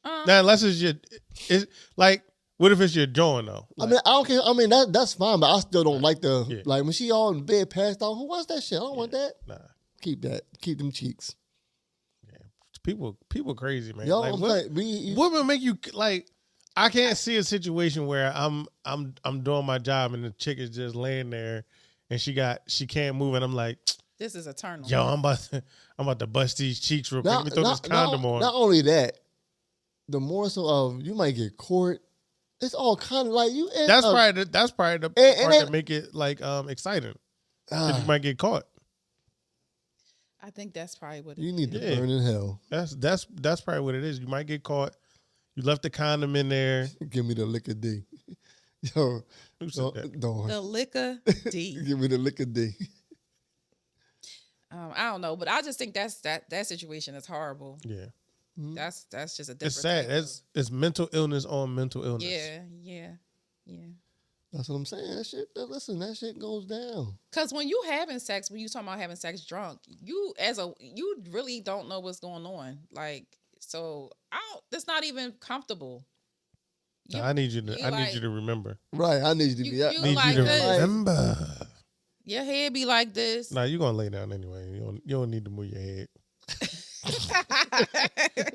Now unless it's like, what if it's your joint though? Like,
I mean, I don't care. I mean, that's fine, but I still don't like like when she all in bed passed out. Who wants that shit? I don't want that.
nah.
Keep that. Keep them cheeks.
People crazy, man.
Yo,
Like,
I'm
what,
like,
what would make you like? I can't see a situation where I'm doing my job and the chick is just laying there and she can't move and I'm like,
this is eternal.
yo, I'm about to bust these cheeks real quick. Let me throw this condom on.
Not only that, the more so of you might get court. It's all kind of like you.
That's probably the part that make it like exciting. 'Cause you might get caught.
I think that's probably what
you need to burn in hell.
That's probably what it is. You might get caught. You left the condom in there.
Give me the liquor D. Yo,
don't.
The liquor D.
Give me the liquor D.
I don't know, but I just think that situation is horrible.
Yeah.
That's just a different.
It's sad. It's mental illness on mental illness.
Yeah.
That's what I'm saying. That shit goes down.
Because when you having sex, when you talking about having sex drunk, you really don't know what's going on. Like, so it's not even comfortable.
I need you to remember.
Right. I need you to be up.
You
Need
like
you to
this.
remember.
Your head be like this.
Nah, you gonna lay down anyway. You don't need to move your head.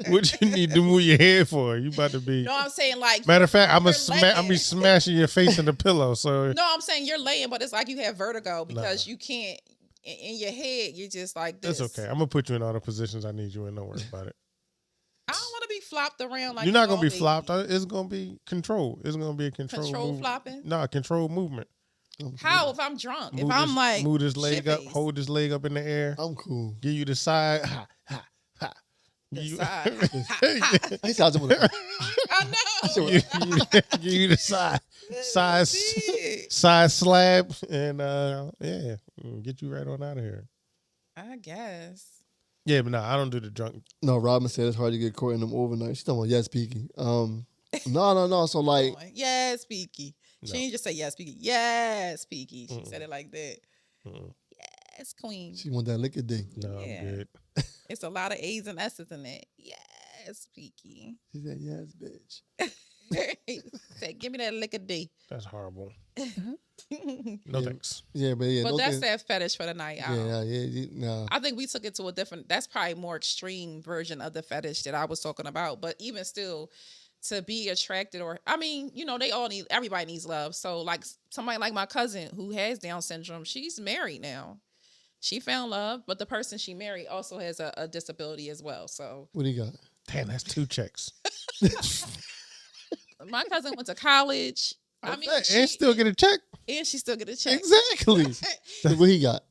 What you need to move your head for? You about to be.
No, I'm saying like.
Matter of fact, I'm
laying.
be smashing your face in the pillow. So
No, I'm saying you're laying, but it's like you have vertigo because you can't. In your head, you're just like this.
that's okay. I'm gonna put you in all the positions I need you in. Don't worry about it.
I don't want to be flopped around like
You're not gonna be
all
flopped. It's gonna be controlled. It's gonna be a controlled movement.
flopping.
Nah, controlled movement.
How if I'm drunk?
Move
If I'm like
move this leg up,
shit-faced.
hold this leg up in the air,
I'm cool.
give you the side. Ha, ha, ha.
The
You-
side.
I sounds like
I know.
give you the side slab, and get you right on out of here.
I guess.
Yeah, but no, I don't do the drunk.
No, Robin said it's hard to get caught in them overnight. She's talking about yes, Peaky. No. So like,
Yes, Peaky. She didn't just say yes, Peaky. Yes, Peaky. She said it like that. Yes, Queen.
she want that liquor D.
No,
Yeah.
I'm good.
It's a lot of A's and S's in it. Yes, Peaky.
She said yes, bitch.
Said, give me that liquor D.
That's horrible. No thanks.
Yeah, but yeah.
But
no
that's
thing-
that fetish for the night out.
No.
I think we took it to a different, that's probably a more extreme version of the fetish that I was talking about. But even still, to be attracted everybody needs love. So like somebody like my cousin who has Down syndrome, she's married now. She found love, but the person she married also has a disability as well. So
What do you got?
Damn, that's 2 checks.
my cousin went to college. I mean,
and still get a check.
and she still get a check.
Exactly.
What he got?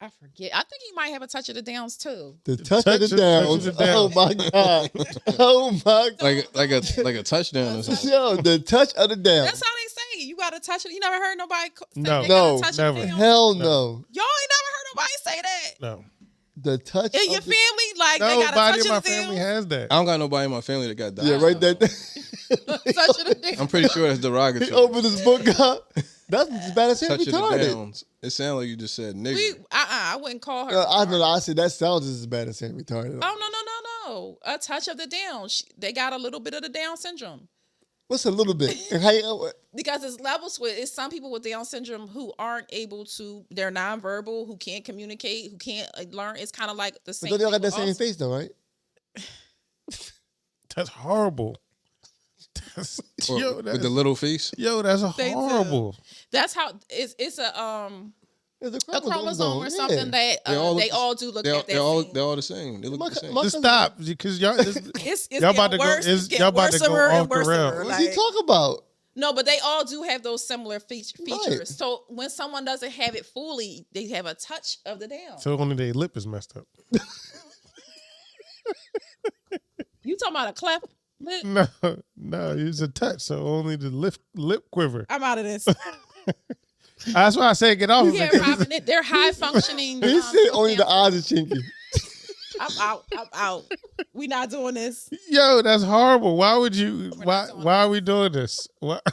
I forget. I think he might have a touch of the Downs too.
The touch of the downs. Oh my god. Oh my god.
like a touchdown or something.
Yo, the touch of the downs.
That's how they say it. You got to touch it. You never heard nobody say
No.
they
No,
gotta touch
never.
the Downs?
Hell no.
Y'all ain't never heard nobody say that.
No.
The touch
In your
of the
family, like they got to
Nobody
touch
in my
of the
family
Downs.
has that.
I don't got nobody in my family that got died.
Yeah, right there.
Touch of the Downs.
I'm pretty sure that's
He
derogatory.
opened his book up. That's as bad as him
Touch of the
retarded.
downs. It sounds like you just said nigga.
I wouldn't call her.
I know. I said that sounds just as bad as him retarded.
Oh, no. A touch of the Down. They got a little bit of the Down syndrome.
What's a little bit? And how you,
Because it's levels with it's some people with Down syndrome who aren't able to, they're nonverbal, who can't communicate, who can't learn. It's kind of like the same.
but they all got that
thing
same
with
face though, right?
That's horrible.
Or with the little face.
That's
They do.
horrible.
That's how it's a
It's
a chromosome or
yeah.
something that they all do look at that.
They're all the same. They look
My-
the same.
my-
Just stop, because y'all.
It's
Y'all about
getting
to go-
worse.
it's-
It's getting
y'all about to go
worser
off
and
the
worser.
rails.
What's he talking about?
No, but they all do have those similar features.
Right.
So when someone doesn't have it fully, they have a touch of the Down.
So only their lip is messed up.
You talking about a cleft lip?
No, it's a touch. So only the lip quiver.
I'm out of this.
That's why I say get off of
Yeah,
it.
Robin, they're high functioning.
He said only the
cancers.
eyes is chinky.
I'm out. We not doing this.
Yo, that's horrible. Why would you?
We're
Why?
not doing
Why are we doing this? What?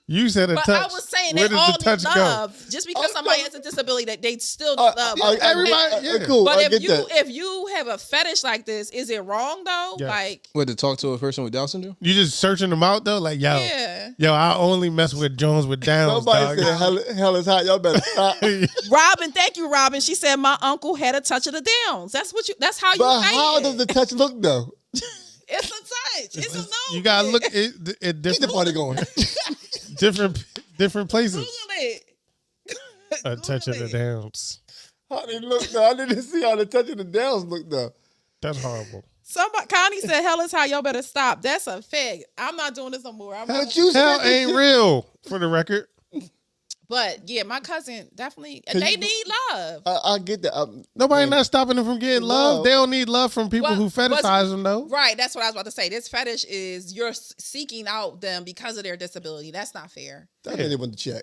You said a
But
touch.
I was saying
Where
they
does
all
the
need
touch go?
love. Just because somebody has a disability, that they still need love.
Everybody- yeah.
Cool.
But
I
if
get
you
that.
if you have a fetish like this, is it wrong though?
Yes.
Like,
What, to talk to a person with Down syndrome?
You just searching them out though, like yo,
yeah.
yo, I only mess with Jones with Downs.
Nobody
Dog.
said hell is hot. Y'all better stop.
Robin, thank you, Robin. She said my uncle had a touch of the downs. That's how you
But
say
how
it.
does the touch look though?
It's a touch. It's a no.
You gotta look at
Keep the
different,
party going.
different places.
Google it.
A touch of the
Google it.
Downs.
How they look though? I didn't see how the touch of the downs look though.
That's horrible.
Somebody, Connie said, "Hell is how y'all better stop." That's a fact. I'm not doing this no more.
How'd you
Hell
say
ain't real, for the record.
But yeah, my cousin definitely.
Can
They
you-
need love.
I get that.
Nobody not stopping them from getting love.
Love.
They don't need love from people
Well,
who fetishize them though.
Right. That's what I was about to say. This fetish is you're seeking out them because of their disability. That's not fair.
That mean they want to check.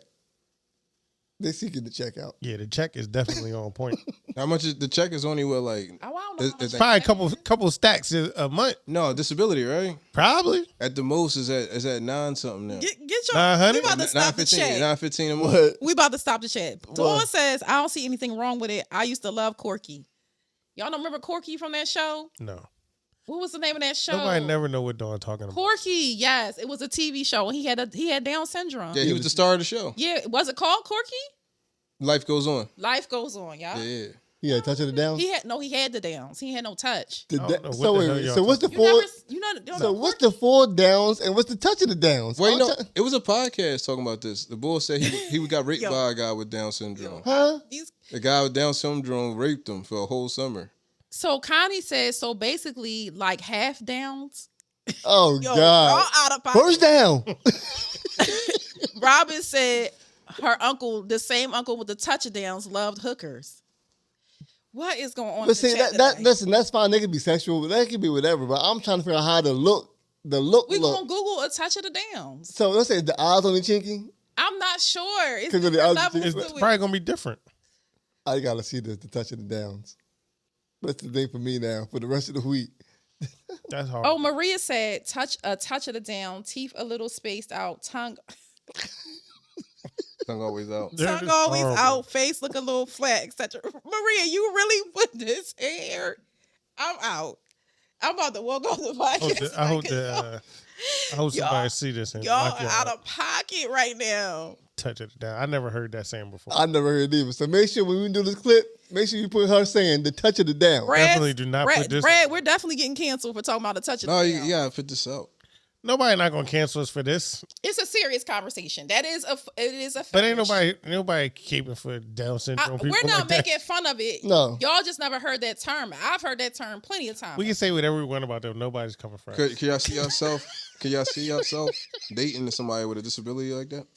They seeking the check out.
Yeah, the check is definitely on point.
How much is the check? Is only what, like,
I don't know. how much
Probably
that is.
a couple stacks a month.
no, disability, right?
Probably.
At the most is at 9 something now.
Get your.
900?
We about to stop the
915,
chat.
915 a month.
What?
We about to stop the chat. Dawn says, I don't see anything wrong with it. I used to love Corky. Y'all don't remember Corky from that show?
No.
What was the name of that show?
Nobody never know what Dawn talking about.
Corky, yes. It was a TV show. And he had Down syndrome.
Yeah, he was the star of the show.
Yeah, was it called Corky?
Life goes on.
Life goes on, y'all.
Yeah.
Yeah, touch of the downs.
He had the downs. He had no touch.
The
I don't know what
so
the
wait,
hell
wait,
y'all
so what's the
talking
four?
Don't
What's the four downs and what's the touch of the downs?
Well, you
I'm
know,
t-
it was a podcast talking about this. The boy said he got raped
Yo.
by a guy with Down syndrome.
huh?
The guy with Down syndrome raped him for a whole summer.
So Connie says, so basically like half downs.
Oh
Yo,
God!
y'all out of pocket.
First down.
Robin said her uncle, the same uncle with the touch of downs, loved hookers. What is going on?
But
in the
see,
chat
that
today?
listen, that's fine. They could be sexual, that could be whatever. But I'm trying to figure out how the look.
we
look.
gonna Google a touch of the downs.
So let's say the eyes only chinky.
I'm not sure. It's
'Cause of the
different
other
levels
It's
to it.
probably gonna be different.
I gotta see the touch of the downs. That's the day for me now for the rest of the week.
That's hard.
Oh, Maria said, a touch of the down, teeth a little spaced out, tongue
Tongue always out.
That
tongue
is
always
horrible.
out, face look a little flat, etc. Maria, you really put this hair? I'm out. I'm about to walk off the podcast.
I hope somebody
Y'all-
see this and
Y'all
knock y'all
out of pocket right now.
touch it down. I never heard that saying before.
I never heard it either. So make sure when we do this clip, make sure you put her saying the touch of the down.
Definitely do not put this-
Brad, we're definitely getting canceled for talking about the touch of
No,
the
you
down.
gotta put this out.
Nobody not gonna cancel us for this.
It's a serious conversation. It is a
But ain't
fetish.
nobody keeping for Down syndrome people.
We're not
like that.
making fun of it.
No.
Y'all just never heard that term. I've heard that term plenty of times.
We can say whatever we want about them. Nobody's coming for us.
Can y'all see yourself? Can y'all see yourself dating somebody with a disability like that?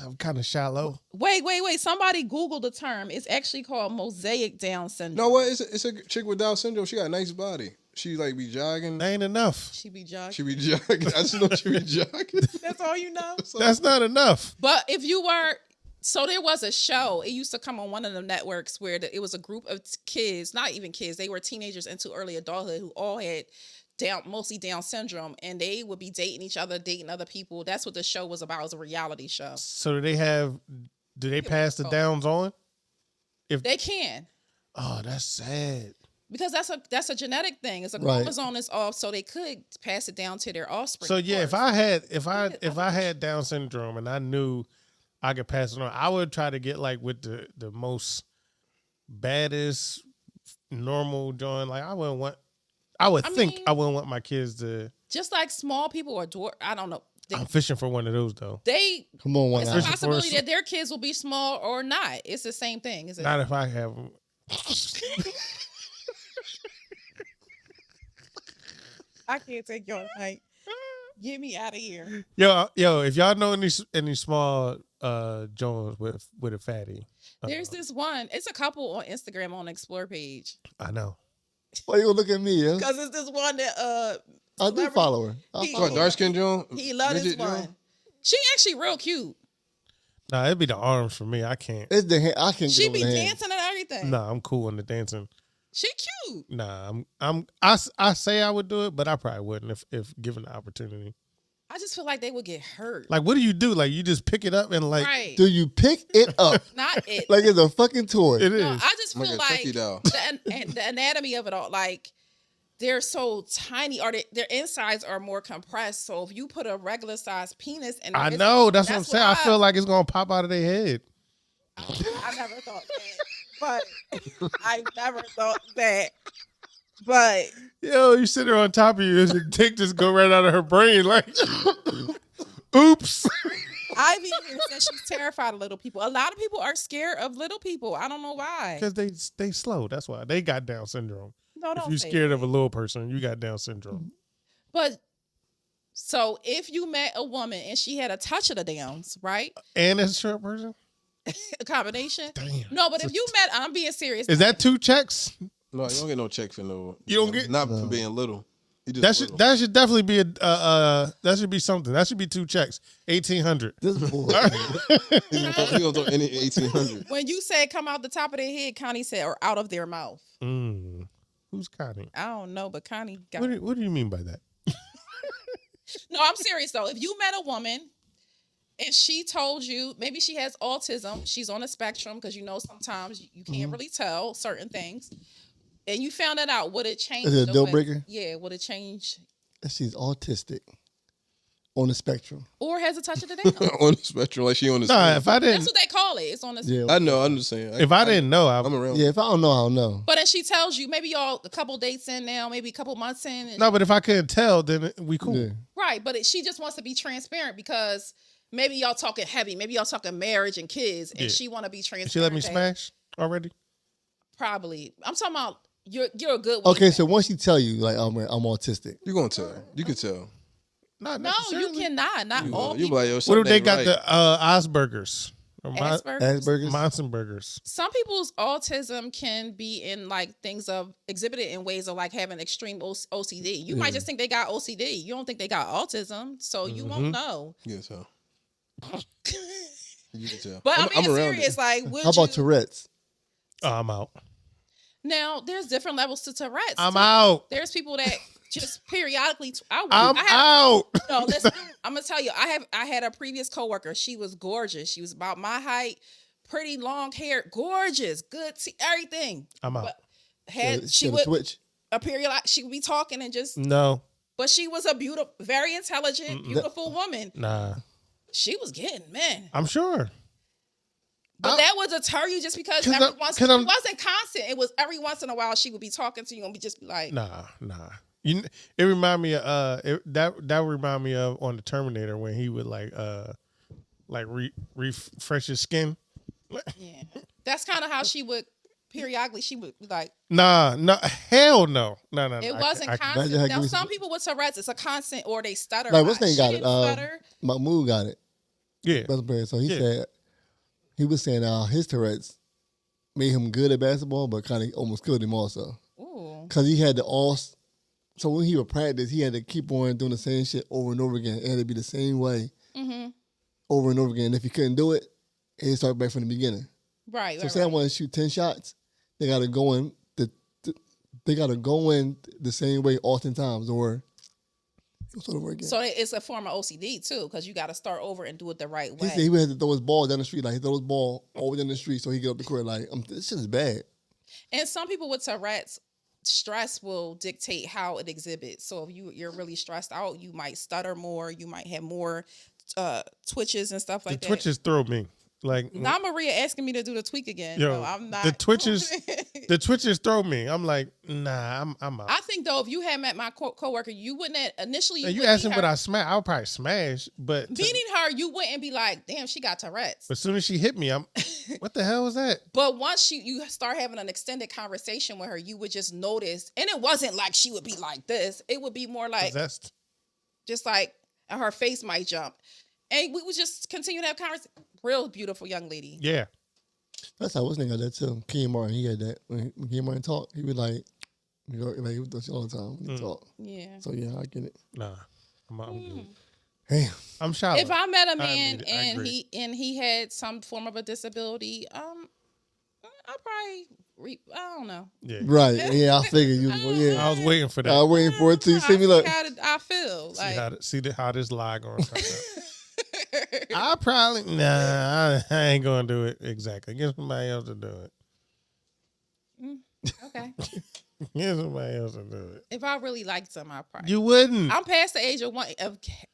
I'm kind of shallow.
Wait. Somebody Google the term. It's actually called mosaic Down syndrome.
No, what? It's a chick with Down syndrome. She got a nice body. She like be jogging.
That ain't enough.
She be jogging.
She be jogging. I just know she be jogging.
That's all you know.
That's not enough.
But if you were, so there was a show. It used to come on one of the networks where it was a group of kids, not even kids. They were teenagers into early adulthood who all had mostly Down syndrome, and they would be dating each other, dating other people. That's what the show was about. It was a reality show.
So do they pass the downs on?
They can.
Oh, that's sad.
Because that's a genetic thing. It's a
Right.
chromosome is off, so they could pass it down to their offspring.
So yeah, if
first.
I had Down syndrome and I knew I could pass it on, I would try to get like with the most baddest normal joint. Like I wouldn't want my kids to.
just like small people or I don't know.
I'm fishing for one of those though.
Come on, one
It's
eye.
a possibility that their kids will be small or not. It's the same thing. Is it?
Not if I have them.
I can't take y'all tonight. Get me out of here.
Yo, if y'all know any small Jones with a fatty,
There's this one. It's a couple on Instagram on the Explore page.
I know.
Why you gonna look at me? Yeah?
Because it's this one that
I do
celebrity-
follow her. I
He-
follow
What,
her.
dark skin Joan?
he loved this
Midget
one.
Joan?
She actually real cute.
Nah, it'd be the arms for me. I can't.
It's the hand. I can't
She
get over
be
the hand.
dancing and everything.
Nah, I'm cool on the dancing.
She cute.
Nah, I say I would do it, but I probably wouldn't if given the opportunity.
I just feel like they would get hurt.
Like, what do you do? Like, you just pick it up and like,
right.
Do you pick it up
Not it.
like it's a fucking toy?
it is.
No, I just
Like
feel
a
like
cookie doll.
the anatomy of it all, like they're so tiny, or their insides are more compressed. So if you put a regular size penis in,
I know. That's what I'm saying. I feel like it's gonna pop out of their head.
I never thought that, but I never thought that. But
Yo, you sit there on top of you, and the dick just go right out of her brain. Like, oops.
Ivy here said she's terrified of little people. A lot of people are scared of little people. I don't know why.
Because they slow. That's why they got Down syndrome.
No,
If
don't
you're
say
scared
that.
of a little person, you got Down syndrome.
But so if you met a woman and she had a touch of the downs, right?
And as a short person,
A combination.
damn.
No, but if you met, I'm being serious.
Is that 2 checks?
No, you don't get no check for no.
You don't get-
not for being little. You just
That
little.
that should definitely be that should be something. That should be 2 checks. 1,800.
This boy.
You don't throw any 1,800.
When you said come out the top of their head, Connie said, or out of their mouth.
Who's Connie?
I don't know, but Connie got.
What do you mean by that?
No, I'm serious though. If you met a woman and she told you maybe she has autism, she's on a spectrum because sometimes you can't really tell certain things, and you found that out, would it change?
Is it a
the
deal
way-
breaker?
Yeah, would it change?
She's autistic on the spectrum.
Or has a touch of the down?
On the spectrum, like she on the.
Nah,
screen.
if I
That's
didn't,
what they call it. It's on the.
Yeah.
I know. I'm just saying.
if I didn't know,
I'm around.
Yeah, if I don't know, I don't know.
But then she tells you, maybe y'all a couple dates in now, maybe a couple months in. And,
no. But if I couldn't tell, then we cool.
Yeah.
Right, but she just wants to be transparent because maybe y'all talking heavy, maybe y'all talking marriage and kids, and
Yeah.
she want to be transparent.
She let me
that-
smash already.
Probably. I'm talking about you're a good one.
Okay, so once she tell you like I'm autistic,
You gonna tell? You can tell.
Not
No, you
necessarily.
cannot. Not
You
all
you be
people.
like, yo,
What if
something
they
ain't
got
right.
the Asperger's or
Asperger's.
Asperger's.
Monsenberger's?
Some people's autism can be in like things of exhibited in ways of like having extreme OCD. You might just think they got OCD. You don't think they got autism, so you won't know.
You can tell. You can tell.
But I'm being
around
serious.
it.
Like, would
How about
you?
Tourette's?
Oh, I'm out.
Now, there's different levels to Tourette's.
I'm
too.
out.
There's people that just periodically.
I'm
I have,
out.
No, listen. I'm gonna tell you. I had a previous coworker. She was gorgeous. She was about my height, pretty long hair, gorgeous, good, everything.
I'm out.
But had
She
she
had a
would
switch.
a period. She would be talking and just.
No,
But she was a beautiful, very intelligent, beautiful woman.
nah.
She was getting men.
I'm sure.
But that would deter you just because
'Cause
every
I'm-
once
'cause
it
I'm-
wasn't constant. It was every once in a while she would be talking to you and just be like,
Nah. It remind me of that remind me of on the Terminator when he would refresh his skin.
yeah. That's kind of how she would periodically. She would be like,
Nah, hell no. No.
it wasn't
imagine how
constant. Now
you-
some people with Tourette's, it's a constant or they stutter.
Like
a
what's
lot.
name
She
got it?
didn't stutter.
Mahmoud got it.
Yeah.
Best player. So he
Yeah.
said he was saying his Tourette's made him good at basketball, but kind of almost killed him also.
Ooh.
Because he had to so when he would practice, he had to keep on doing the same shit over and over again. It had to be the same way over and over again. If he couldn't do it, he'd start back from the beginning.
Right.
So
right,
say I
right.
want to shoot 10 shots, they got to go in the same way oftentimes or start over again.
So it's a form of OCD too, because you got to start over and do it the right
He
way.
said he would have to throw his ball down the street. Like he throw his ball all down the street so he get up the court. Like this shit is bad.
And some people with Tourette's, stress will dictate how it exhibits. So if you're really stressed out, you might stutter more. You might have more twitches and stuff like
The
that.
twitches throw me. Like
Now Maria asking me to do the tweak again.
Yo,
No, I'm not.
the twitches-
doing it.
the twitches throw me. I'm like, nah, I'm out.
I think though, if you had met my coworker, you wouldn't have, initially.
And you
wouldn't
asking
meet
what
her-
I smash? I'll probably smash, but
meeting her, you wouldn't be like, "Damn, she got Tourette's."
as soon as she hit me, I'm, what the hell was that?
But once you start having an extended conversation with her, you would just notice, and it wasn't like she would be like this. It would be more like
Possessed.
just like, and her face might jump, and we would just continue to have conversation. Real beautiful young lady.
Yeah.
That's how what's name got that too. Kenyon Martin, he had that. When Kenyon Martin talk, he would like he would do shit all the time when he talk.
Yeah.
So yeah, I get it.
Nah. I'm out. I'm good.
Damn.
I'm shallow.
If I met a
I
man
admit it. I
and
agree.
he had some form of a disability, I'll probably I don't know.
Yeah.
Right. Yeah, I figured you was going,
I
yeah.
was waiting for that.
I was waiting for it too. You see me like,
I feel
See
like
how this lie going to turn out. I probably I ain't gonna do it exactly. Get somebody else to do it.
okay.
Get somebody else to do it.
If I really liked them, I probably.
You wouldn't.
I'm past the age of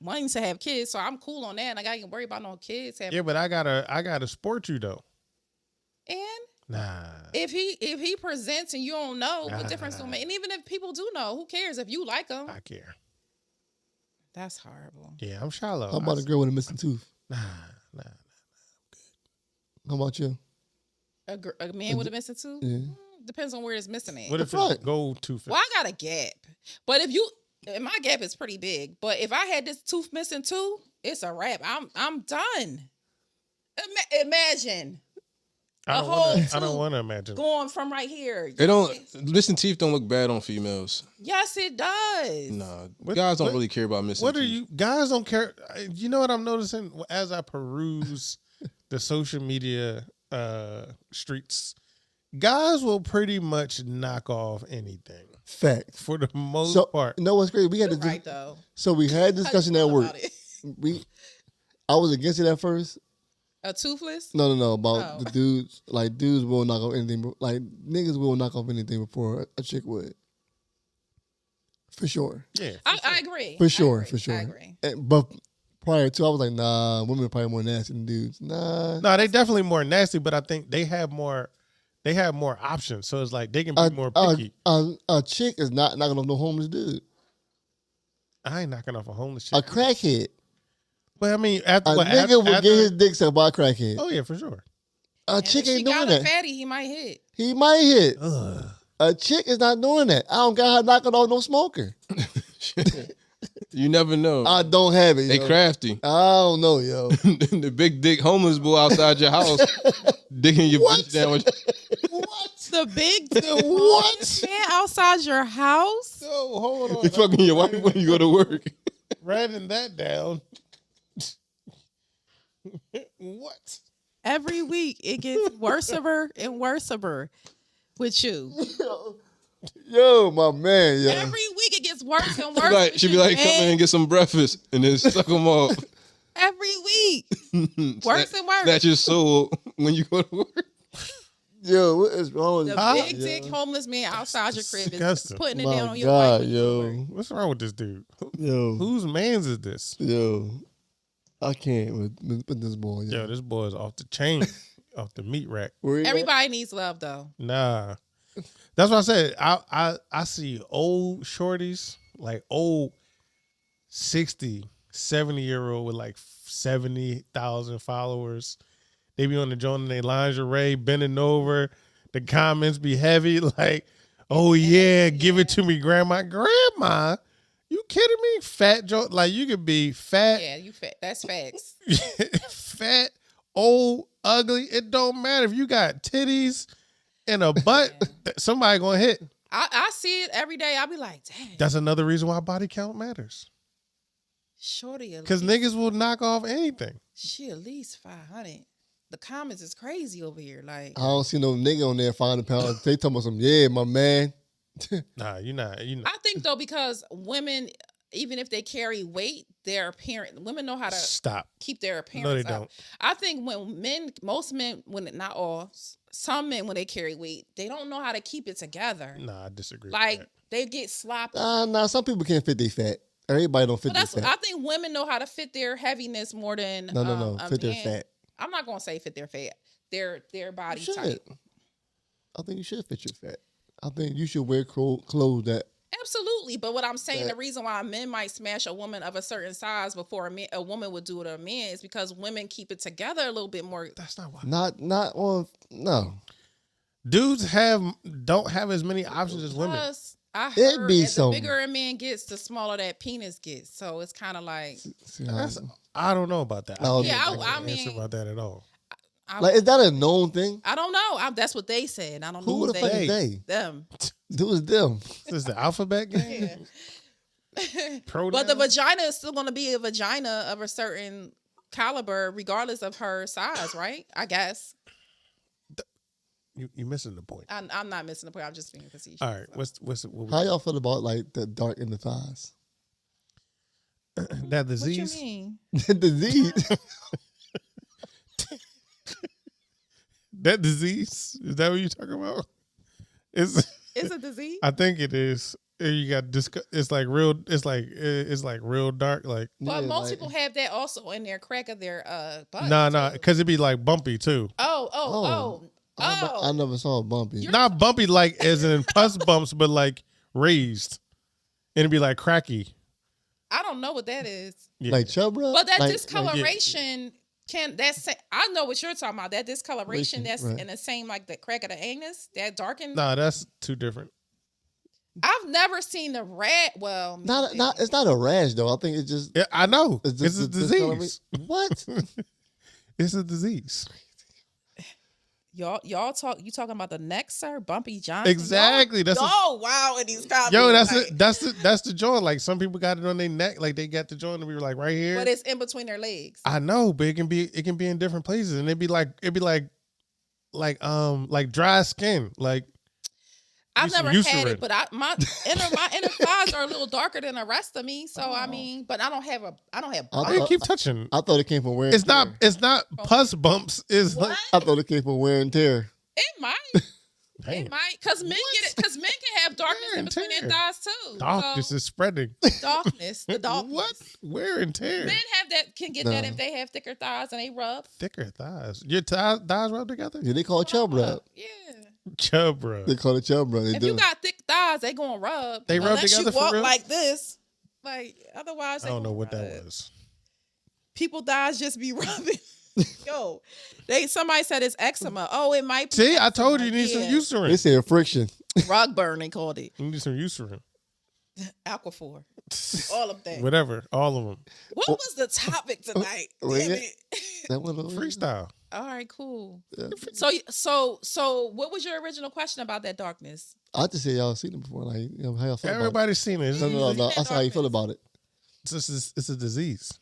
wanting to have kids, so I'm cool on that. And I gotta worry about no kids having.
Yeah, but I gotta sport you though.
And
Nah.
if he presents and you don't know, what difference do it make? And even if people do know, who cares? If you like them,
I care.
that's horrible.
Yeah, I'm shallow.
how about a girl with a missing tooth?
Nah.
How about you?
A man with a missing tooth?
Yeah.
Depends on where it's missing at.
What if
front.
it's gold tooth?
Well, I got a gap, but my gap is pretty big. But if I had this tooth missing too, it's a wrap. I'm done. Imagine
I don't want to imagine.
going from right here.
It don't. Missing teeth don't look bad on females.
Yes, it does.
Nah, guys don't really care about missing.
What
teeth.
are you guys don't care? You know what I'm noticing as I peruse the social media streets. Guys will pretty much knock off anything
Fact.
for the most
So,
part.
you know what's great? We had
You're
to
right though.
So we had a discussion at work.
About it?
I was against it at first.
A toothless?
No, about
Oh.
the dudes. Like dudes will knock off anything. Like niggas will knock off anything before a chick would. For sure.
Yeah,
I agree.
For sure.
I agree.
For sure.
I agree.
But prior to, I was like, nah, women are probably more nasty than dudes. Nah.
no, they definitely more nasty, but I think they have more options. So it's like they can be more picky.
A chick is not knocking off no homeless dude.
I ain't knocking off a homeless
A
chick.
crackhead.
But I mean,
A nigga will get his dick sucked by a crackhead.
Oh yeah, for sure.
A
And
chick
if she
ain't doing
got
that.
a fatty, he might hit.
He might hit.
Ugh.
A chick is not doing that. I don't got her knocking off no smoker.
You never know.
I don't have it.
They
yo.
crafty.
I don't know, yo.
The big dick homeless boy outside your house, digging your bitch down. With
The big
What?
man outside your house?
So hold on.
you fucking your wife when you go to work.
Writing that down. What?
Every week it gets worser and worser with you.
Yo, my man, yo.
Every week it gets worse and worse. with
She'd be
you,
like, come
man.
in and get some breakfast, and then suck them off.
Every week. Worse and worse.
That's your soul when you go to work.
Yo, what is wrong with
The
you?
big dick homeless man outside your crib is
Disgusting.
putting it
My
down on your
God,
wife. when you go to
yo.
work.
What's wrong with this dude?
Yo.
Whose man's is this?
Yo. I can't with this boy. Yo.
Yo, this boy is off the chain, off the meat rack.
Where he at?
Everybody needs love though.
Nah, that's what I said. I see old shorties, like old 60, 70-year-old with like 70,000 followers. They be on the joint in their lingerie, bending over. The comments be heavy, like, "Oh yeah, give it to me, grandma." Grandma, you kidding me? Fat joke, like you could be fat,
Yeah, you fat. That's facts.
fat, old, ugly. It don't matter if you got titties and a butt. Somebody gonna hit.
I see it every day. I be like, dang,
That's another reason why body count matters.
shorty.
Because niggas will knock off anything.
She at least 500. The comments is crazy over here. Like,
I don't see no nigga on there 500 pounds. They talking about some, yeah, my man.
Nah, you're not.
I think though, because women, even if they carry weight, women know how to
Stop.
keep their appearance
No, they
up.
don't.
I think most men, not all, some men when they carry weight, they don't know how to keep it together.
Nah, I disagree.
Like
with
they get sloppy.
Nah, some people can't fit their fat. Everybody don't fit
But
their
that's
fat.
I think women know how to fit their heaviness more than
No.
a
Fit their
man.
fat.
I'm not gonna say fit their fat. Their body
You should.
type.
I think you should fit your fat. I think you should wear clothes that.
Absolutely, but what I'm saying,
That-
the reason why men might smash a woman of a certain size before a woman would do it to a man is because women keep it together a little bit more.
that. That's not why.
Not on. No.
Dudes don't have as many options as women.
Plus, I
It
heard
be
as the
some-
bigger a man gets, the smaller that penis gets. So it's kind of like,
See how-
I don't know about that.
No,
Yeah,
can't
I
answer
mean-
about that at all.
like, is that a known thing?
I don't know. That's what they said. I don't know
Who the fuck is they?
them.
Who is them?
This is the alphabet game.
Yeah. But the vagina is still going to be a vagina of a certain caliber, regardless of her size, right? I guess.
You're missing the point.
I'm not missing the point. I'm just being facetious.
All right.
So.
What
How y'all feel about like the dark in the thighs?
That disease?
What you mean?
The disease.
That disease? Is that what you're talking about? It's
a disease?
I think it is. You got it's like real. It's like real dark. Like,
but most people have that also in their crack of their butt.
Nah, because it'd be like bumpy too.
Oh.
I never saw a bumpy.
Not bumpy like as in pus bumps, but like raised, and it'd be like cracky.
I don't know what that is.
Yeah. Like chub rub?
But that
like,
discoloration I know what you're talking about. That discoloration that's in the same like the crack of the anus, that darkened.
Nah, that's two different.
I've never seen the rat. Well,
it's not a rash though. I think it's just.
Yeah, I know.
It's
a disease.
What?
It's a disease.
Y'all talking about the neck, sir? Bumpy Johnson.
Exactly.
Wow, in these comments.
Yo, that's the joint. Like some people got it on their neck, like they got the joint and we were like right here.
But it's in between their legs.
I know, but it can be in different places, and it'd be like dry skin. Like
I've never had it, but my inner thighs are a little darker than the rest of me. So I mean, but I don't have.
I keep touching.
I thought it came from wear and tear.
It's not pus bumps. It's like
I thought it came from wear and tear.
It might. It might, because men get it. Because men can have darkness in between their thighs too.
Darkness is spreading.
Darkness, the darkness.
What? Wear and tear.
Men have that. Can get that if they have thicker thighs and they rub.
Thicker thighs. Your thighs rub together?
Yeah, they call it chub rub.
Yeah.
Chub rub.
They call it chub rub.
If you got thick thighs, they gonna rub.
They rub together
you walk
for real?
like this. Like otherwise,
I don't know what that was.
People thighs just be rubbing. Yo, somebody said it's eczema. Oh, it might be.
See,
eczema.
I told you need some Eucerin.
They said friction.
Rug burn, they called it.
You need some Eucerin.
Aquaphor. All of that.
Whatever. All of them.
What was the topic tonight? Damn it.
That one
freestyle.
All right, cool.
Yeah.
So what was your original question about that darkness?
I just said y'all seen it before. Like, how y'all feel
Everybody's seen it.
No. That's how you feel about it.
It's a disease.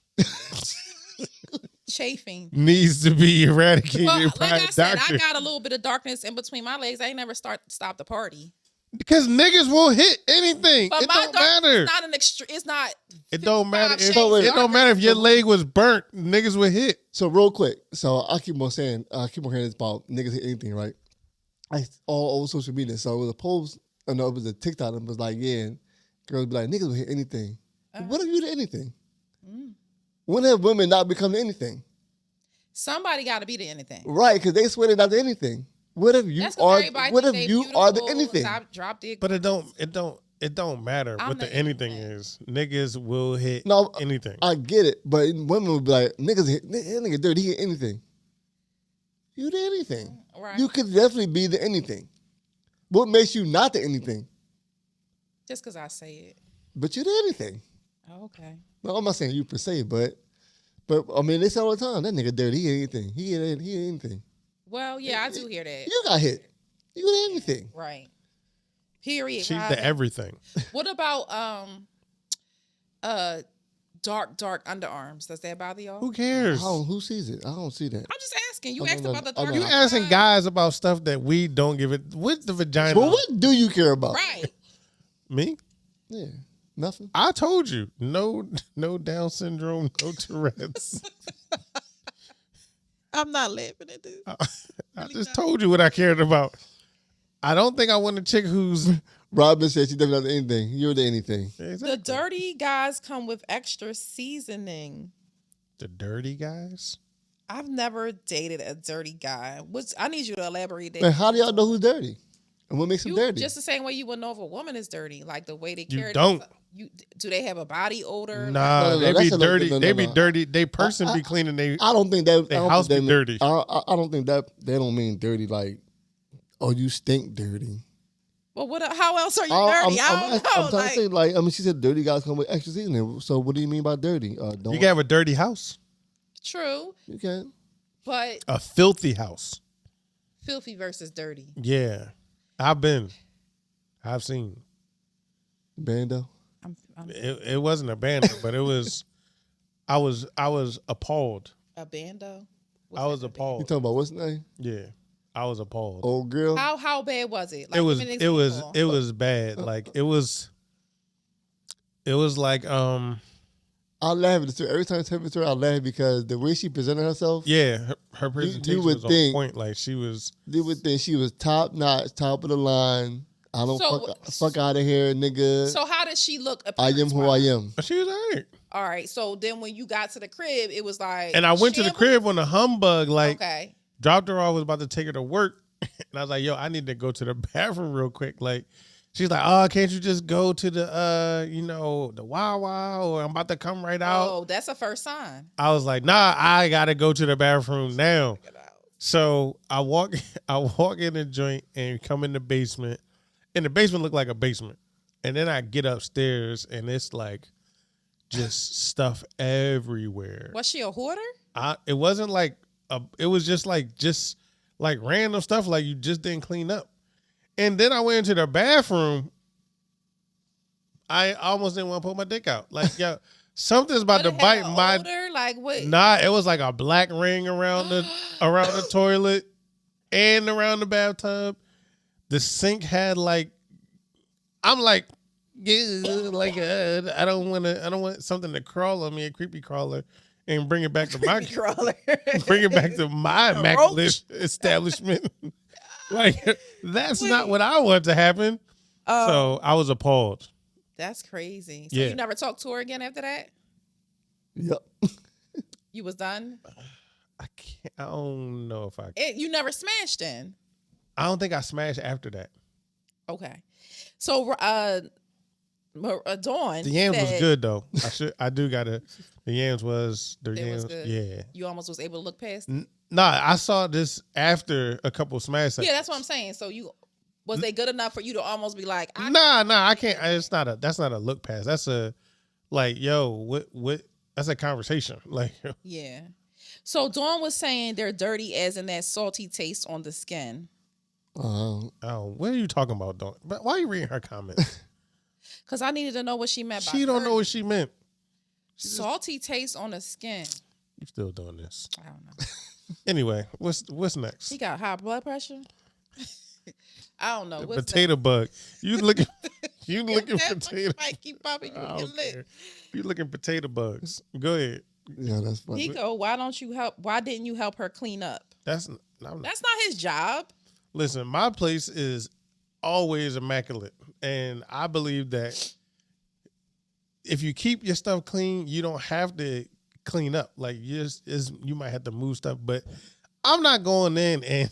Chafing
Needs to be eradicated by
like I said,
doctor.
I got a little bit of darkness in between my legs. I ain't never stop the party.
Because niggas will hit anything.
But
it don't matter.
It's not an extreme. It's not.
It don't matter.
It
don't matter if your leg was burnt. Niggas will hit.
So real quick. So I keep on saying, hearing this about niggas hit anything, right? All over social media. So it was a post, it was a TikTok and it was like, yeah, girls be like, niggas will hit anything. What if you did anything? When have women not become anything?
Somebody got to be the anything.
Right, because they swear they're not the anything. What if you are? What if you are the anything?
But
it don't matter what the anything is. Niggas will hit anything.
I get it, but women will be like, niggas hit, nigga dirty, he hit anything. You did anything.
Right.
You could definitely be the anything. What makes you not the anything?
Just because I say it.
But you did anything.
Okay.
No, I'm not saying you per se, but I mean, they say all the time, that nigga dirty, he hit anything. He hit anything.
Well, yeah, I do hear that.
You got hit. You did anything.
Right. Period.
She's the everything.
What about dark underarms? Does that bother y'all?
Who cares?
Who sees it? I don't see that.
I'm just asking. You asked about the dark.
You asking guys about stuff that we don't give it. What's the vagina?
But what do you care about?
Right.
Me?
Yeah. Nothing.
I told you. No Down syndrome, no Tourette's.
I'm not laughing at this.
I just told you what I cared about. I don't think I want a chick who's...
Robin said she doesn't have anything. You're the anything.
Exactly.
The dirty guys come with extra seasoning.
The dirty guys?
I've never dated a dirty guy. I need you to elaborate that.
Man, how do y'all know who's dirty? And what makes them dirty?
Just the same way you would know if a woman is dirty. Like the way they carry
You don't.
Do they have a body odor?
Nah,
No,
they be
that's
dirty.
no.
They be dirty. They person be cleaning.
I don't think that.
They house be dirty.
I don't think that they don't mean dirty like, oh, you stink dirty.
Well, how else are you dirty? I don't know.
I'm trying to say, like, I mean, she said dirty guys come with extra seasoning. So what do you mean by dirty?
You can have a dirty house.
True.
You can.
But
a filthy house.
Filthy versus dirty.
Yeah. I've seen.
Bando.
It wasn't abandoned, but it was. I was appalled.
A bando.
I was
You
appalled.
talking about what's the name?
Yeah, I was appalled.
Old girl.
How bad was it? Like,
It was
give me an
it was
example.
it was bad. Like it was like
I laugh at the story. Every time I tell the story, I laugh because the way she presented herself,
yeah, her presentation
would
was
think-
on point. Like she was.
they would think she was top notch, top of the line. I don't
So-
fuck out of here, nigga.
So how did she look?
I am who I am.
She was alright.
All right. So then when you got to the crib, it was like.
And I went to the
shambles?
crib on a humbug. Like
Okay.
dropped her off. Was about to take her to work, and I was like, "Yo, I need to go to the bathroom real quick." Like. She's like, "Oh, can't you just go to the the Wawa, or I'm about to come right out."
Oh, that's a first sign.
I was like, "Nah, I gotta go to the bathroom now." So I walk in the joint and come in the basement, and the basement looked like a basement. And then I get upstairs, and it's like just stuff everywhere.
Was she a hoarder?
It wasn't like it was just like random stuff like you just didn't clean up. And then I went into the bathroom. I almost didn't want to put my dick out. Like, yo, something's about to
What, it
bite
had an
my.
odor? Like what?
Nah, it was like a black ring around the toilet and around the bathtub. The sink had like, I'm like, yeah, like I don't want something to crawl on me, a creepy crawler, and bring it back to my
Crawler.
bring it back to my immaculate establishment. Like that's not what I want to happen. So I was appalled.
That's crazy. So
Yeah.
you never talked to her again after that?
Yep.
You was done?
I don't know if
You never smashed in.
I don't think I smashed after that.
Okay. So Dawn.
The yams was
said
good though. The yams was
good.
Yeah.
You almost was able to look past.
Nah, I saw this after a couple smash sessions.
Yeah, that's what I'm saying. So was they good enough for you to almost be like,
Nah, I can't. That's not a look past. That's a like, yo, what? That's a conversation. Like,
yeah. So Dawn was saying they're dirty as in that salty taste on the skin.
oh, what are you talking about, Dawn? But why are you reading her comments?
Because I needed to know what she meant by
She don't
dirty.
know what she meant.
Salty taste on the skin.
You still doing this?
I don't know.
Anyway, what's next?
He got high blood pressure. I don't know. What's
Potato bug. You looking? You looking
that?
potato?
Might keep popping you
I
in your
don't
lip.
care. You looking potato bugs? Go ahead.
Yeah, that's funny.
Nico, why didn't you help her clean up?
That's
That's not his job.
Listen, my place is always immaculate, and I believe that if you keep your stuff clean, you don't have to clean up. Like you might have to move stuff, but I'm not going in and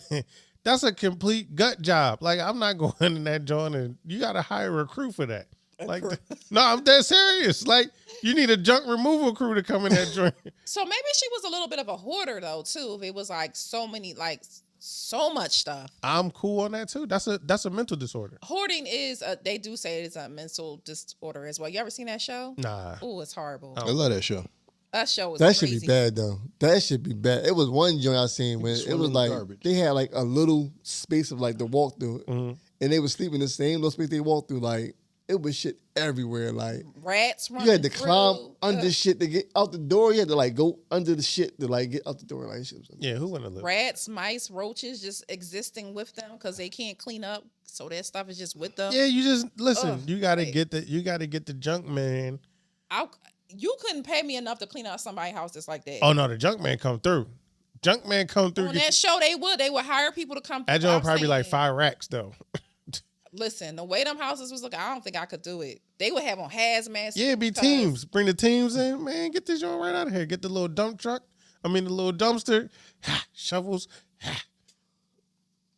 that's a complete gut job. Like I'm not going in that joint, and you got to hire a crew for that. Like, no, I'm dead serious. Like you need a junk removal crew to come in that joint.
So maybe she was a little bit of a hoarder though too. If it was like so much stuff.
I'm cool on that too. That's a mental disorder.
Hoarding they do say it's a mental disorder as well. You ever seen that show?
Nah.
Oh, it's horrible.
I love that show.
That show was
That
crazy.
should be bad though. That should be bad. It was one joint I seen when it
swim
was
in the
like
garbage.
they had like a little space of like the walk through, and they would sleep in the same little space they walked through. Like it was shit everywhere. Like
Rats running
you had to
through.
climb under shit to get out the door. You had to like go under the shit to like get out the door. Like shit. Was
Yeah, who wouldn't live?
Rats, mice, roaches just existing with them because they can't clean up. So that stuff is just with them.
Yeah, you just listen.
Ugh,
you gotta
right.
get the junk man.
You couldn't pay me enough to clean out somebody's house that's like that.
Oh no, the junk man come through. Junk man come through.
On that show, they would hire people to come through.
That joint
I'm
probably like
saying,
5 racks though.
Listen, the way them houses was looking, I don't think I could do it. They would have on hazmat.
Yeah, it'd be
because-
teams. Bring the teams in, man. Get this joint right out of here. Get the little dump truck. The little dumpster. Shovels.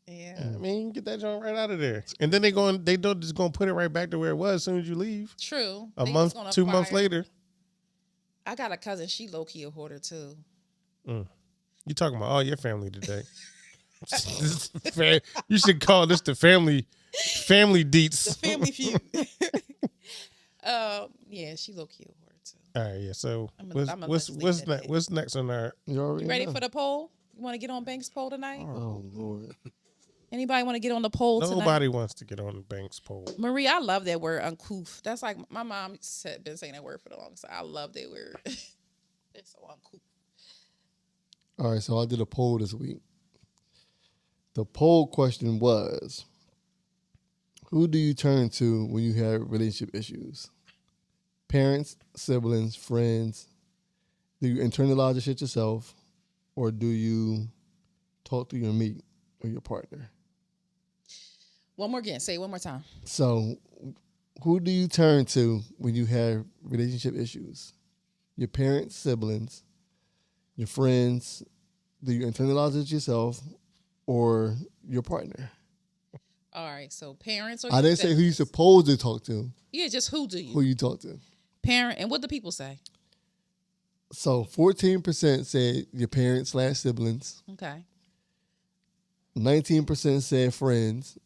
Yeah.
I mean, get that joint right out of there. And then they don't just gonna put it right back to where it was as soon as you leave.
True.
A
They
month,
was gonna
2 months
fire-
later.
I got a cousin. She low key a hoarder too.
You talking about all your family today? You should call this the family deets.
The family feud. Yeah, she low key a hoarder too.
All right, yeah. So
I'ma
what's
legislate that
what's next on our?
you already
You ready
know.
for the poll? You want to get on Banks' poll tonight?
Oh Lord.
Anybody want to get on the poll tonight?
Nobody wants to get on the Banks poll.
Marie, I love that word, uncouth. That's like my mom been saying that word for the longest time. I love that word. It's so uncouth.
All right, so I did a poll this week. The poll question was, who do you turn to when you have relationship issues? Parents, siblings, friends? Do you internalize the shit yourself? Or do you talk to your mate or your partner?
One more again. Say it one more time.
So, who do you turn to when you have relationship issues? Your parents, siblings, your friends? Do you internalize it yourself or your partner?
All right. So parents or
I didn't say who you supposed to talk to.
Yeah, just who do you?
Who you talk to.
Parent. And what do people say?
So 14% said your parents / siblings.
Okay.
19% said friends.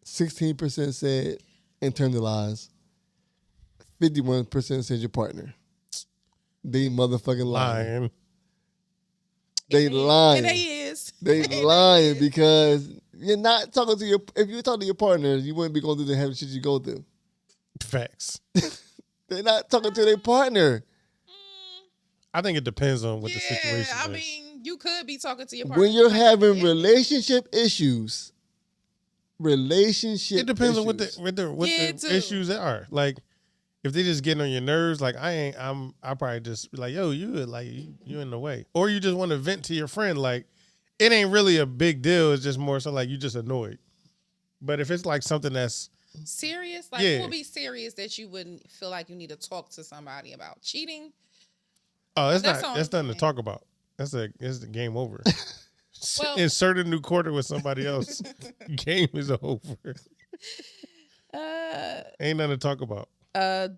16% said internalize. 51% said your partner. They motherfucking lying. They lying.
And they is.
They lying because you're not talking to your. If you were talking to your partner, you wouldn't be going through the heavy shit you go through.
Facts.
They're not talking to their partner.
I think it depends on what the
Yeah,
situation
I
is.
mean, you could be talking to your partner.
When you're having relationship issues,
It depends on what
Yeah,
the
too.
issues are. Like, if they just getting on your nerves, like I probably just be like, yo, you in the way. Or you just want to vent to your friend, like it ain't really a big deal. It's just more so like you just annoyed. But if it's like something that's
serious, like
Yeah.
it would be serious that you wouldn't feel like you need to talk to somebody about cheating.
it's
That's
not
all
that's
I'm
nothing to
saying.
talk about. It's the game over.
Well-
Insert a new quarter with somebody else. Game is over. Ain't nothing to talk about.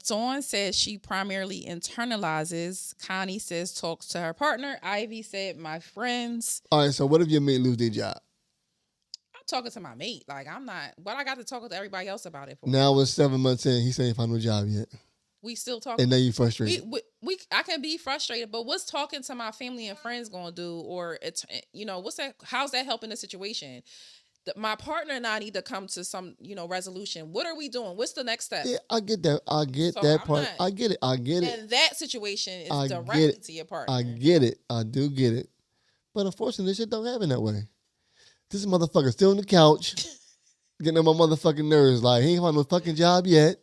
Dawn says she primarily internalizes. Connie says talks to her partner. Ivy said my friends.
all right. So what if your mate lose their job?
I'm talking to my mate. Like I'm not. What I got to talk to everybody else about it for?
Now it's 7 months in. He saying he found no job yet,
We still talking.
and now you frustrated.
I can be frustrated, but what's talking to my family and friends gonna do? Or it's what's that? How's that helping the situation? My partner and I need to come to some resolution. What are we doing? What's the next step?
Yeah, I get that. I get
So
that
I'm
part.
not-
I get it. I get it.
And that situation is
I get
directly
it.
to your partner.
I get it. I do get it. But unfortunately, this shit don't happen that way. This motherfucker still on the couch, getting on my motherfucking nerves. Like, he ain't found no fucking job yet.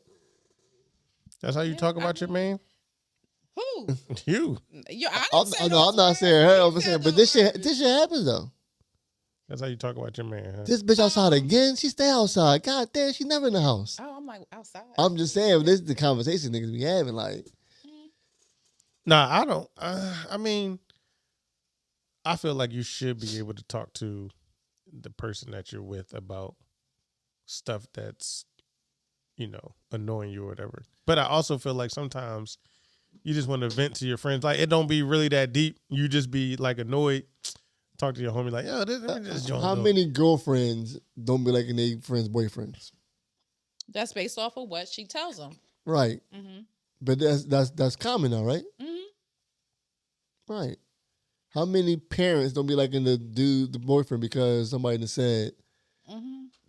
That's how you talk about your man?
Who?
You.
I
I'm,
didn't say
I'm
those
not
words.
saying her.
You
I'm just saying,
said
but
those words.
this shit happens though.
That's how you talk about your man, huh?
This bitch outside again. She stay outside. God damn, she never in the house.
Oh, I'm like outside.
I'm just saying, this is the conversation niggas be having. Like,
Nah, I don't. I mean, I feel like you should be able to talk to the person that you're with about stuff that's, annoying you or whatever. But I also feel like sometimes you just want to vent to your friends. Like, it don't be really that deep. You just be like annoyed. Talk to your homie like, yo, this is joint
how
though.
many girlfriends don't be liking their friends' boyfriends?
That's based off of what she tells them.
Right.
Mm-hmm.
But that's common now, right?
Mm-hmm.
Right. How many parents don't be liking the boyfriend because somebody done said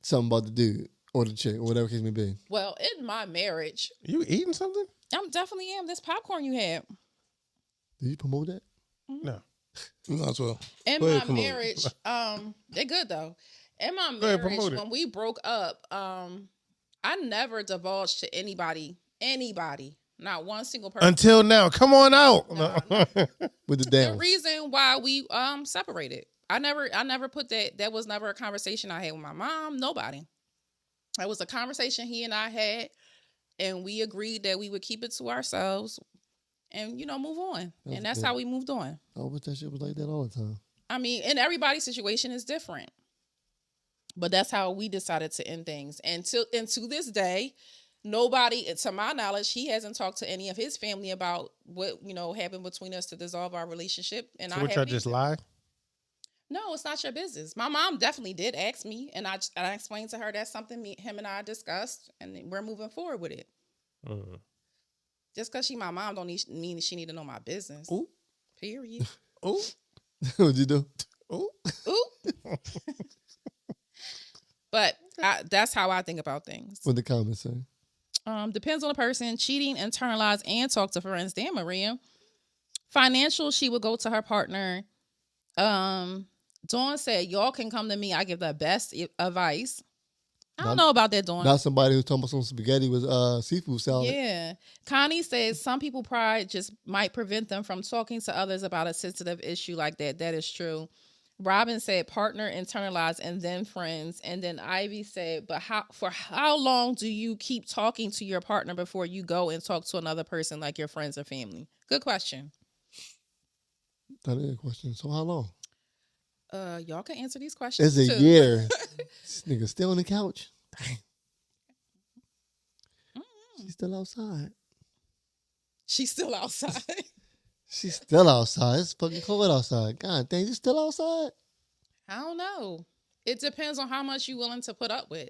something about the dude or the chick or whatever case may be?
Well, in my marriage,
You eating something?
I'm definitely am. This popcorn you had.
Did you promote that?
No.
Might as well.
In
Go ahead,
my
promote it.
marriage, they're good though. In my
Go ahead,
marriage,
promote it.
when we broke up, I never divulged to anybody, not one single person.
Until now. Come on out.
No,
With the
the
downs.
reason why we separated. I never put that was never a conversation I had with my mom, nobody. It was a conversation he and I had, and we agreed that we would keep it to ourselves and move on. And that's how we moved on.
I wish that shit was like that all the time.
I mean, and everybody's situation is different. But that's how we decided to end things. And to this day, nobody, to my knowledge, he hasn't talked to any of his family about what, happened between us to dissolve our relationship. And
So what y'all just lie?
No, it's not your business. My mom definitely did ask me, and I explained to her that's something him and I discussed, and we're moving forward with it.
Mm.
Just because she my mom don't mean she need to know my business.
Ooh.
Period.
Ooh.
What'd you do?
Ooh.
Ooh. But that's how I think about things.
What the comments say?
Depends on the person. Cheating, internalize, and talk to friends. Damn, Maria. Financial, she would go to her partner. Dawn said, y'all can come to me. I give the best advice. I don't know about that, Dawn.
Not somebody who's talking about some spaghetti with seafood salad.
Yeah. Connie says some people pride just might prevent them from talking to others about a sensitive issue like that. That is true. Robin said partner, internalize, and then friends. And then Ivy said, but for how long do you keep talking to your partner before you go and talk to another person like your friends or family? Good question.
That is a question. So how long?
Y'all can answer these questions.
It's a year. This nigga still on the couch. Dang. She's still outside.
She's still outside.
She's still outside. It's fucking cold outside. God dang, you still outside?
I don't know. It depends on how much you're willing to put up with.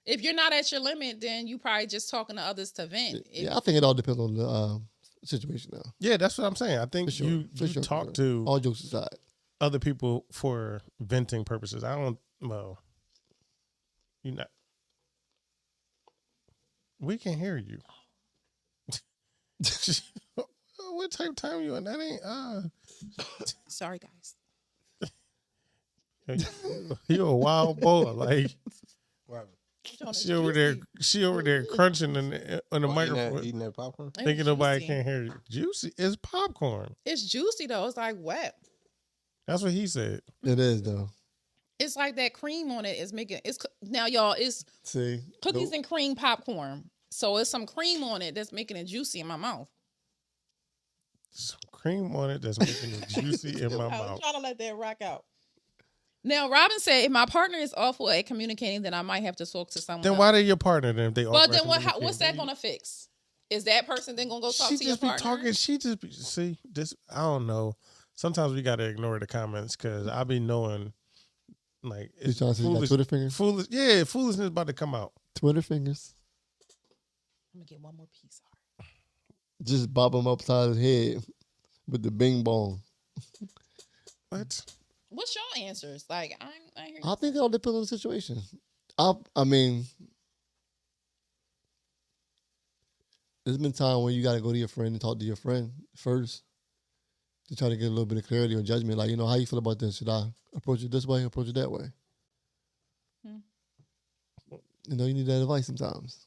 If you're not at your limit, then you probably just talking to others to vent.
Yeah, I think it all depends on the situation now.
Yeah, that's what I'm saying. I think you talk to
all jokes aside,
other people for venting purposes. You're not. We can hear you. What type of time you on? That ain't
Sorry, guys.
You a wild boy. Like
Wow.
she over there crunching on the microphone.
Eating that popcorn?
Thinking nobody can't hear you. Juicy is popcorn.
It's juicy though. It's like wet.
That's what he said.
it is though.
It's like that cream on it is making it's now y'all it's cookies and cream popcorn. So it's some cream on it that's making it juicy in my mouth.
Some cream on it that's making it juicy in my
I'm
mouth.
trying to let that rock out. Now, Robin said, if my partner is awful at communicating, then I might have to talk to someone.
Then
else.
why they your partner then if they
But then what's that gonna fix? Is that person then gonna go talk to your partner?
She just be see this. I don't know. Sometimes we gotta ignore the comments because I be knowing like it's
foolish. Twitter fingers.
Foolishness about to come out.
Twitter fingers.
I'm gonna get one more piece.
Just bop him upside his head with the bing bong.
What?
What's your answers? Like I hear you.
I think it all depends on the situation. I mean, there's been time when you got to go to your friend and talk to your friend first to try to get a little bit of clarity or judgment. Like, how you feel about this? Should I approach it this way, approach it that way? You need that advice sometimes.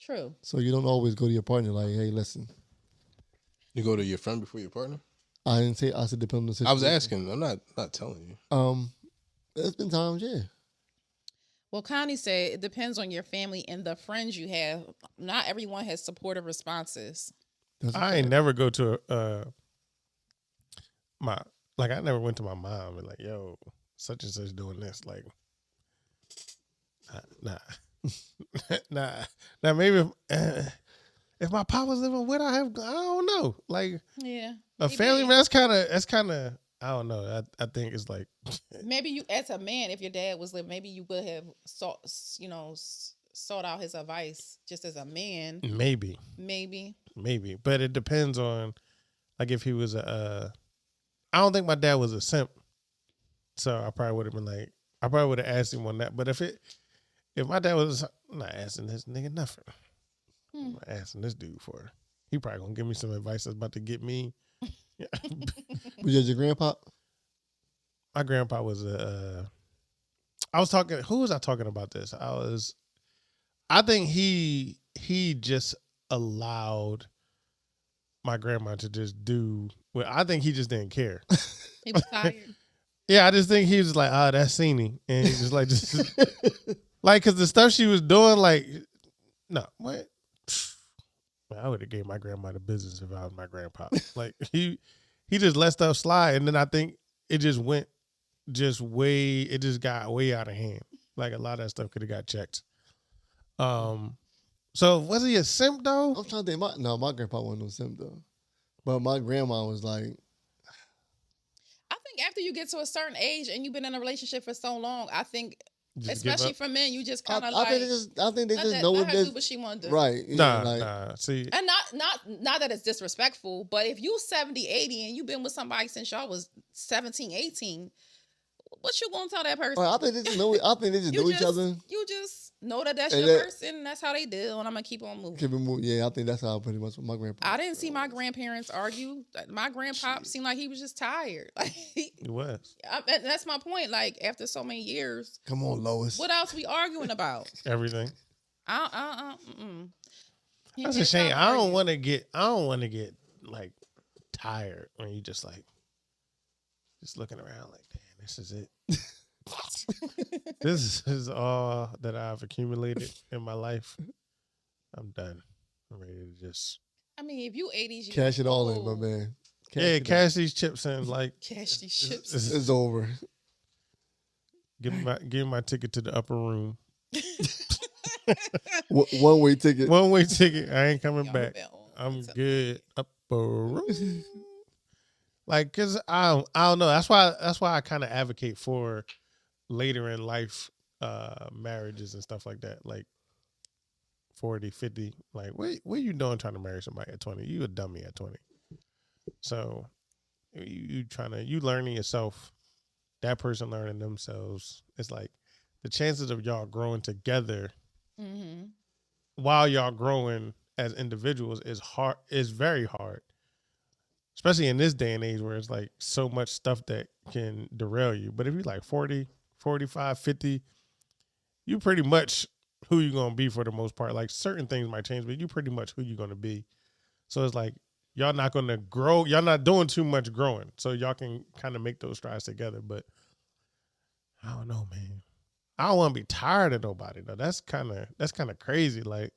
True.
So you don't always go to your partner like, hey, listen.
You go to your friend before your partner?
I didn't say. I said depend on the situation.
I was asking. I'm not telling you.
There's been times, yeah.
Well, Connie said it depends on your family and the friends you have. Not everyone has supportive responses.
I ain't never go to I never went to my mom and like, yo, such and such doing this. Like, nah. Now maybe if my pop was living with, I don't know. Like,
yeah,
a family man, that's kind of I don't know. I think it's like
maybe you as a man, if your dad was living, maybe you would have sought out his advice just as a man. Maybe,
but it depends on like if he was I don't think my dad was a simp, so I probably would have been like I probably would have asked him on that. But if my dad was, I'm not asking this nigga nothing. I'm not asking this dude for. He probably gonna give me some advice that's about to get me.
Was that your grandpa?
My grandpa was I was talking. Who was I talking about this? I think he just allowed my grandma to just do. Well, I think he just didn't care.
He was tired.
Yeah, I just think he was like, that's Sini, and he just like like because the stuff she was doing, like, no, what? Man, I would have gave my grandma the business if I was my grandpa. Like he just let stuff slide, and then I think it just went it just got way out of hand. Like a lot of that stuff could have got checked. So was he a simp though?
I'm trying to think. My grandpa wasn't no simp though, but my grandma was like.
I think after you get to a certain age and you've been in a relationship for so long, I think.
Just
especially for men, you just kind of
I think they just know
what do what she want to do.
Right.
Yeah, nah. See,
and not that it's disrespectful, but if you 70, 80 and you've been with somebody since y'all was 17, 18, What you gonna tell that person?
I think they just know. I think they just know each other.
You just know that that's
And
your
that-
person. And that's how they deal, and I'm gonna keep on moving.
Keep it moving. Yeah, I think that's how pretty much my grandpa.
I didn't see my grandparents argue. My grandpa seemed like he was just tired. Like
It was
and that's my point. Like after so many years,
Come on, Lois.
what else we arguing about?
everything.
That's
That's a shame. I don't want to get like tired when you just looking around like, damn, this is it. This is all that I've accumulated in my life. I'm done. I'm ready to just
I mean, if you 80s, you
Cash it all in, my man.
cash these chips in. Like
Cash these chips.
It's over.
give me my ticket to the upper room.
One way ticket.
One way ticket. I ain't coming
Y'all
back.
bell.
I'm good. Upper room. Like, cause I don't know. That's why I kind of advocate for later in life marriages and stuff like that. Like 40, 50. Like, what you doing trying to marry somebody at 20? You a dummy at 20. So you learning yourself, that person learning themselves. It's like the chances of y'all growing together while y'all growing as individuals is very hard. Especially in this day and age where it's like so much stuff that can derail you. But if you're like 40, 45, 50, you pretty much who you're going to be for the most part. Like certain things might change, but you pretty much who you're going to be. So it's like y'all not going to grow. Y'all not doing too much growing. So y'all can kind of make those strides together. But I don't know, man. I don't want to be tired of nobody though. That's kind of crazy. Like,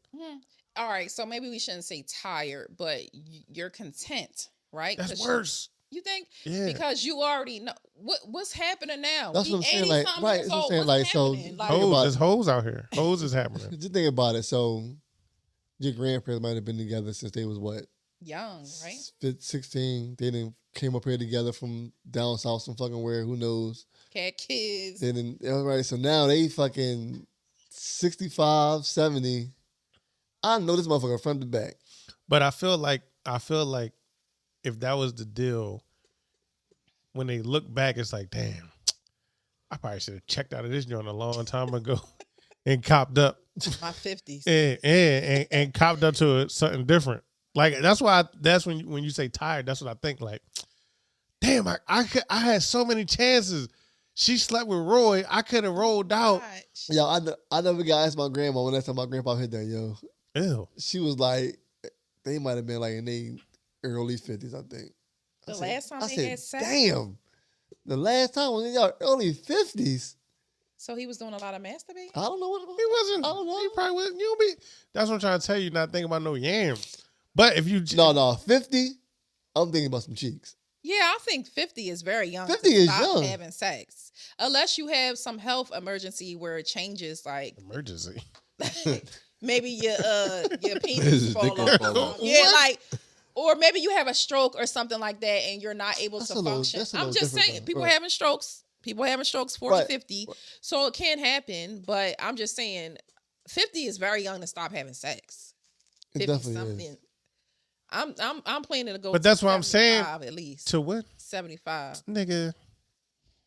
All right, so maybe we shouldn't say tired, but you're content, right?
that's worse.
You think?
Yeah.
Because you already know what's happening now.
That's what I'm saying. Like,
80-something
right?
years
That's what I'm
old,
saying.
what's
Like, so
happening? Like,
There's hoes out here. Hoes is happening.
just think about it. So your grandparents might have been together since they was what?
young, right?
16. They didn't came up here together from down south, some fucking where, who knows?
Had kids.
They didn't. All right. So now they fucking 65, 70. I know this motherfucker front to back.
But I feel like if that was the deal, when they look back, it's like, damn, I probably should have checked out of this joint a long time ago and copped up.
My 50s.
And copped up to something different. Like that's when you say tired, that's what I think. Like, damn, I had so many chances. She slept with Roy. I could have rolled out.
Yo, I never got asked my grandma when that time my grandpa hit that, yo.
Ew.
She was like, they might have been like in their early 50s, I think.
The last time they
said,
had sex?
damn. The last time was in y'all early 50s.
So he was doing a lot of masturbating?
I don't know what
He wasn't.
I don't know.
He probably wasn't. You don't be. That's what I'm trying to tell you. Not thinking about no yams. But if you
No, 50, I'm thinking about some cheeks.
Yeah, I think 50 is very young.
50
to
is
stop
young.
having sex. Unless you have some health emergency where it changes, like
emergency.
maybe your
His
penis
dick
fall
gonna
off.
fall off.
Yeah, like, or maybe you have a stroke or something like that, and you're not able
That's
to
a little-
function.
that's a
I'm
little
just
different,
saying,
though.
people
Right.
having strokes. People having strokes 40,
Right.
50. So it can happen, but I'm just saying 50 is very young to stop having sex.
It
50
definitely
something.
is.
I'm planning to go
But
to
that's what I'm saying.
75 at least.
To what?
75.
Nigga,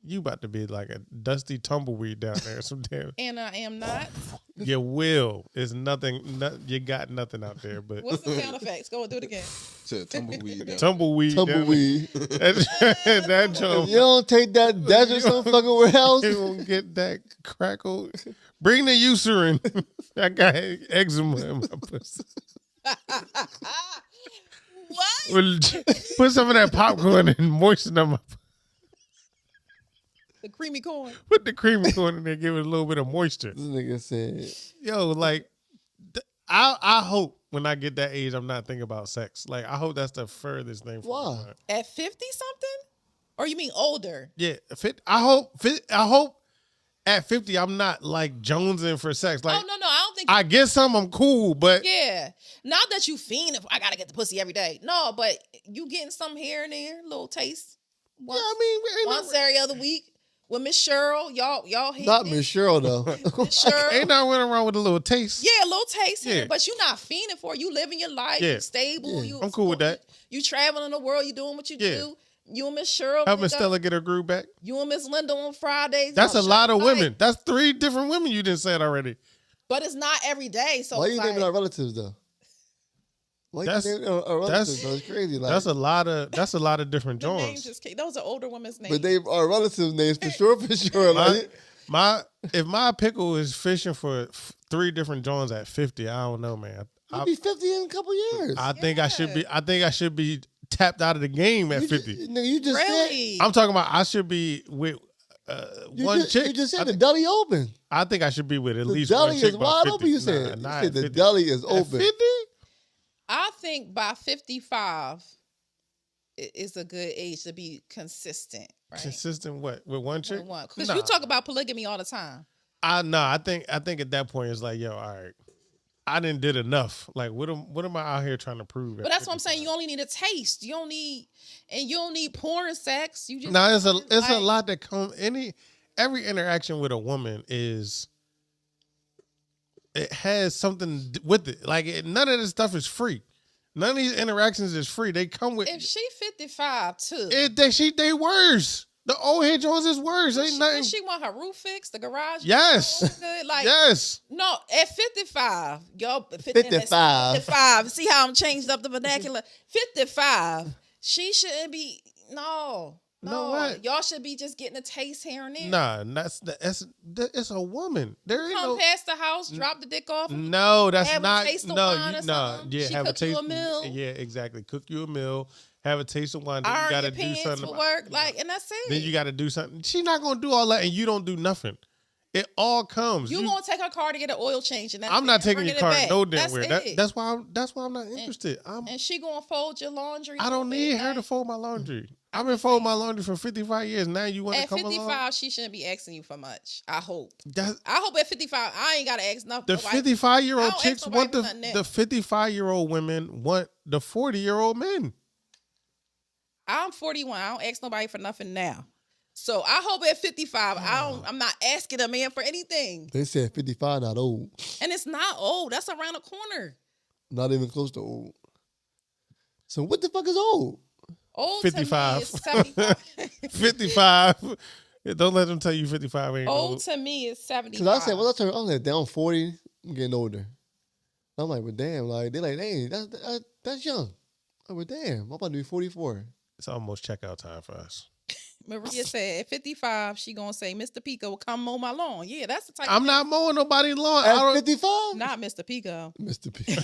you about to be like a dusty tumbleweed down there. Some damn.
And I am not.
Your will is nothing. You got nothing out there, but
What's the sound effects? Go and do it again.
Said tumbleweed. down.
tumbleweed. down there.
Tumbleweed.
That
If
joint.
you don't take that desert some fucking warehouse,
You won't get that crackle. Bring the Eucerin. I got eczema in my pussy.
What?
Well, put some of that popcorn and moisten up my.
The creamy corn.
Put the creamy corn in there, give it a little bit of moisture.
this nigga said,
Yo, like, I hope when I get that age, I'm not thinking about sex. Like, I hope that's the furthest thing. From
Why?
my mind.
At 50 something? Or you mean older?
Yeah, I hope at 50 I'm not like jonesing for sex. Like,
Oh, no, I don't think.
I get some, I'm cool, but
Yeah. Not that you fiend if I got to get the pussy every day. No, but you getting some here and there, little taste.
yeah,
Once,
I mean,
once every other week. With Miss Cheryl, y'all hate
not
it.
Miss Cheryl though.
Miss Cheryl.
ain't nothing wrong with a little taste.
Yeah, a little taste here,
Yeah.
but you not fiending for it. You living your life.
Yeah.
You stable.
Yeah.
You
I'm cool with that.
You traveling the world. You doing what you
Yeah.
do. You and Miss Cheryl.
Helping Stella get her groove back.
You and Miss Linda on Fridays.
That's a lot of
like,
women. That's 3 different women you didn't say it already.
But it's not every day. So
why
it's
you
like,
naming our relatives though? Why you naming our relatives though? It's crazy. Like,
that's a lot of different
the names
joints.
just those are older women's names.
but they are relatives names for sure. For sure.
If my pickle is fishing for 3 different joints at 50, I don't know, man.
I'll be 50 in a couple years.
I think I should be tapped out of the game at 50.
You just
really?
I'm talking about I should be with one chick.
You just said the deli open.
I think I should be with at
The
least
deli
one chick
is
by
wide
50.
open. You said,
Nah,
you said the deli is
at
open.
50?
I think by 55 is a good age to be consistent. Right?
Consistent what? With one chick?
Because you talk about polygamy all the time.
I think at that point it's like, yo, all right. I didn't did enough. Like, what am I out here trying to prove?
But that's what I'm saying. You only need a taste. You don't need porn sex. You just
it's a lot that comes. Every interaction with a woman it has something with it. Like none of this stuff is free. None of these interactions is free. They come with.
If she 55 too,
they worse. The old head Jones is worse. Ain't nothing.
She want her roof fixed, the garage.
Yes.
Good. Like,
yes.
No, at 55, yo,
55.
55. See how I'm changed up the vernacular? 55. She shouldn't be. No.
No, what?
Y'all should be just getting a taste here and there.
Nah, it's a woman. There ain't
Come past the house, drop the dick off.
No, that's
have
not.
A taste of
no,
wine or something.
yeah,
She
have a
cook you
taste.
a meal.
Yeah, exactly. Cook you a meal. Have a taste of wine. Then
Iron
you got to
your
do
pants
something.
for work, like, and that's it.
Then you got to do something. She's not gonna do all that, and you don't do nothing. It all comes.
You gonna take her car to get an oil change, and that's
I'm not taking your car no damn where.
It.
That's why I'm not interested.
And she gonna fold your laundry.
I don't need her to fold my laundry. I've been folding my laundry for 55 years. Now you want to come along? At
55, she shouldn't be asking you for much. I hope.
I
hope at 55, I ain't gotta ask nothing.
The 55-year-old chicks want the 55-year-old women want the 40-year-old men.
I'm 41. I don't ask nobody for nothing now. So I hope at 55, I'm not asking a man for anything.
They said 55 not old.
And it's not old. That's around the corner.
Not even close to old. So what the fuck is old?
Old
55.
to me is 75.
55. Don't let them tell you 55 ain't old.
Old to me is 75.
Because I said, well, I was like, down 40, I'm getting older. I'm like, well, damn, like they're like, hey, that's young. I'm like, damn, I'm about to be 44.
It's almost checkout time for us.
Maria said at 55, she gonna say, Mr. Pico, come mow my lawn. Yeah, that's the type.
I'm not mowing nobody's lawn.
At 55?
Not Mr. Pico.
Mr. Pico.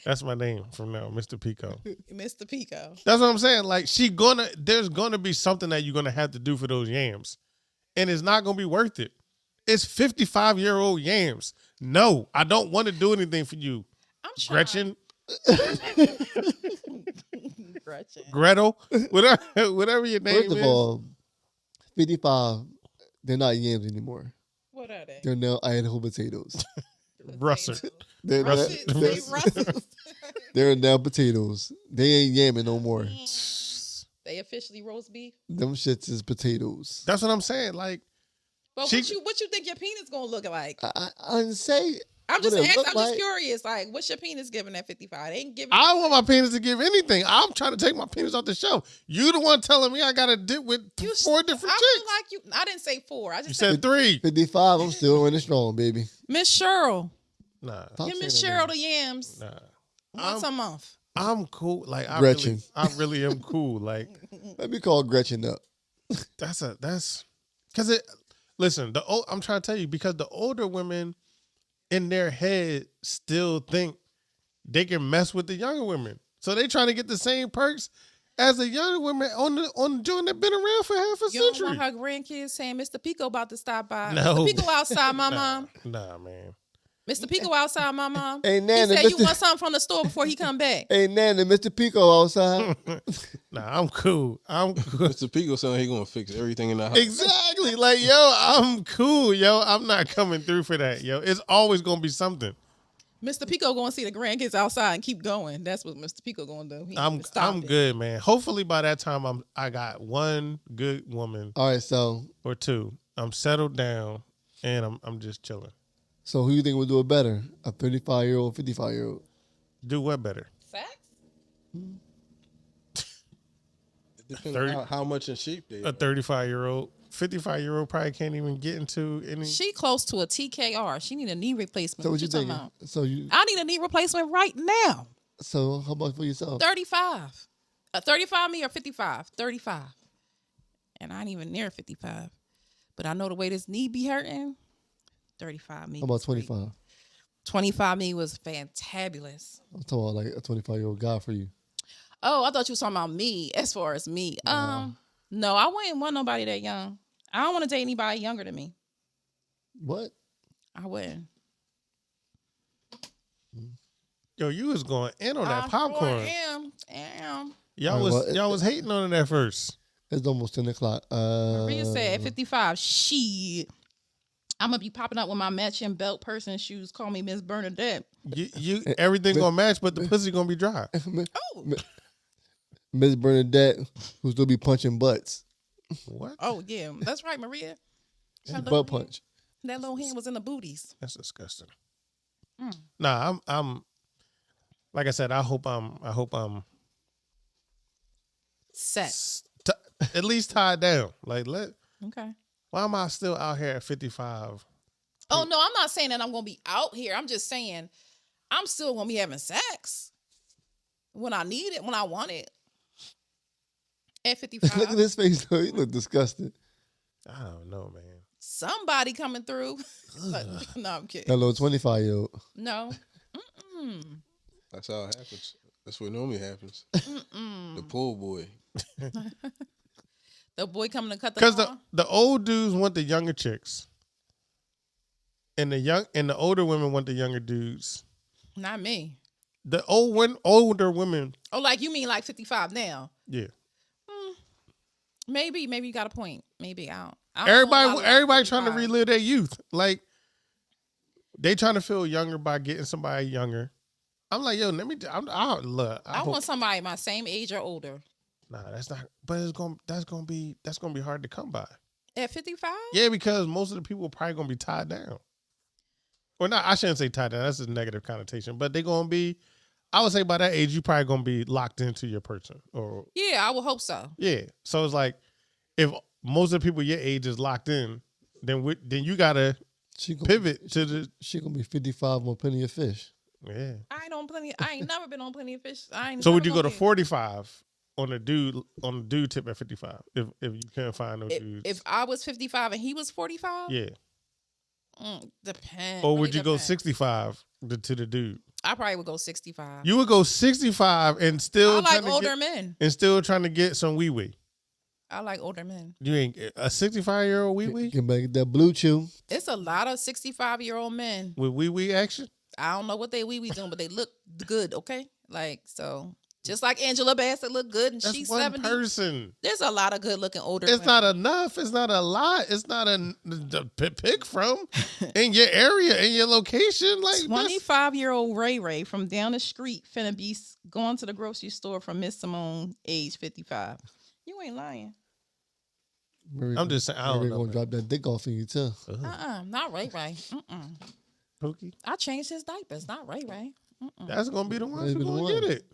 That's my name from now, Mr. Pico.
Mr. Pico.
That's what I'm saying. Like there's gonna be something that you're gonna have to do for those yams, and it's not gonna be worth it. It's 55-year-old yams. No, I don't want to do anything for you,
I'm trying.
Gretchen, Gretel, whatever your name is.
First of all, 55, they're not yams anymore.
What are they?
They're now Idaho potatoes.
Russet.
They're now potatoes. They ain't yamming no more.
They officially roast beef.
Them shits is potatoes.
That's what I'm saying. Like,
but what you think your penis gonna look like?
I didn't say.
I'm just asking. I'm
like.
just curious. Like, what's your penis giving at 55? They ain't giving.
I don't want my penis to give anything. I'm trying to take my penis off the shelf. You the one telling me I got to dip with 4 different chicks.
I feel like you. I didn't say 4. I just
said 3.
55. I'm still running strong, baby.
Miss Cheryl.
Nah.
Give Miss Cheryl the yams.
Nah.
Once a month.
I'm cool. Like
Gretchen.
I really am cool. Like,
let me call Gretchen up.
That's because it. Listen, I'm trying to tell you because the older women in their head still think they can mess with the younger women, so they trying to get the same perks as the younger women on the joint that been around for half a century.
You don't want her grandkids saying, "Mr. Pico about to stop by."
No.
Mr. Pico outside, my mom.
Nah, man.
Mr. Pico outside, my mom.
Hey,
he said you want something from the store before he come back.
Hey, Nana, Mr. Pico outside.
Nah, I'm cool.
Mr. Pico saying he gonna fix everything in the house.
Exactly. Like, yo, I'm cool, yo. I'm not coming through for that, yo. It's always gonna be something.
Mr. Pico going to see the grandkids outside and keep going. That's what Mr. Pico going to do.
I'm good, man. Hopefully by that time I got one good woman.
All right, so
or 2. I'm settled down and I'm just chilling.
So who you think would do it better? A 35-year-old, 55-year-old?
Do what better?
Sex?
Depending on how much in shape they
A 35-year-old, 55-year-old probably can't even get into any.
She close to a TKR. She need a knee replacement.
So what you
talking
thinking?
about? I need a knee replacement right now.
So how much for yourself?
35. 35 me or 55? 35. And I ain't even near 55. But I know the way this knee be hurting. 35 me.
How about 25?
25 me was fantabulous.
I'm talking about like a 25-year-old guy for you.
Oh, I thought you were talking about me as far as me. No, I wouldn't want nobody that young. I don't want to date anybody younger than me.
What?
I wouldn't.
Yo, you was going in on that popcorn.
Damn.
Y'all was hating on it at first.
It's almost 10 o'clock.
Maria said at 55, shit. I'm gonna be popping up with my matching belt, purse, and shoes. Call me Miss Bernadette.
You everything gonna match, but the pussy gonna be dry.
Oh.
Miss Bernadette, who still be punching butts.
What?
Oh yeah, that's right, Maria.
Butt punch.
That little hand was in the booties.
That's disgusting. Nah, I'm like I said, I hope I'm
Set.
at least tied down. Like
Okay.
why am I still out here at 55?
Oh no, I'm not saying that I'm gonna be out here. I'm just saying I'm still gonna be having sex when I need it, when I want it. At 55.
Look at his face though. He look disgusted.
I don't know, man.
Somebody coming through. No, I'm kidding.
That little 25-year-old.
No.
That's how it happens. That's what normally happens. The pool boy.
The boy coming to cut the
Because
lawn?
the old dudes want the younger chicks, and the older women want the younger dudes.
Not me.
The older women,
Oh, like you mean like 55 now?
yeah.
Maybe you got a point. Maybe I don't know a
Everybody
lot about
trying to
55.
relive their youth. Like they trying to feel younger by getting somebody younger. I'm like, yo, let me.
I want somebody my same age or older.
Nah, that's not. But that's gonna be hard to come by.
At 55?
Yeah, because most of the people are probably gonna be tied down. Or not. I shouldn't say tied down. That's a negative connotation. But they're gonna be. I would say by that age, you probably gonna be locked into your person. Or
Yeah, I would hope so.
yeah. So it's like if most of the people your age is locked in, then you gotta pivot to the.
She gonna be 55 on Plenty of Fish.
Yeah.
I ain't never been on Plenty of Fish.
So would you go to 45 on the dude tip at 55 if you can't find no dudes?
If I was 55 and he was 45?
Yeah.
Depends.
Or would you go
depends.
65 to the dude?
I probably would go 65.
You would go 65 and still
I like
trying to
older
get,
men.
and still trying to get some wee wee.
I like older men.
You ain't a 65-year-old wee wee
Get back that blue chew.
It's a lot of 65-year-old men.
with wee wee action.
I don't know what they wee doing, but they look good, okay? Like, so just like Angela Bassett look good and
That's
she's
one
70.
person.
There's a lot of good looking older
It's
women.
not enough. It's not a lot. It's not to pick from in your area, in your location. Like
25-year-old Ray from down the street finna be going to the grocery store from Miss Simone, age 55. You ain't lying.
I'm just saying. I don't know.
Gonna drop that dick off in you too.
Not Ray.
Pookie.
I changed his diapers, not Ray.
That's gonna be the ones
That's
who
be the
gonna
one.
get it.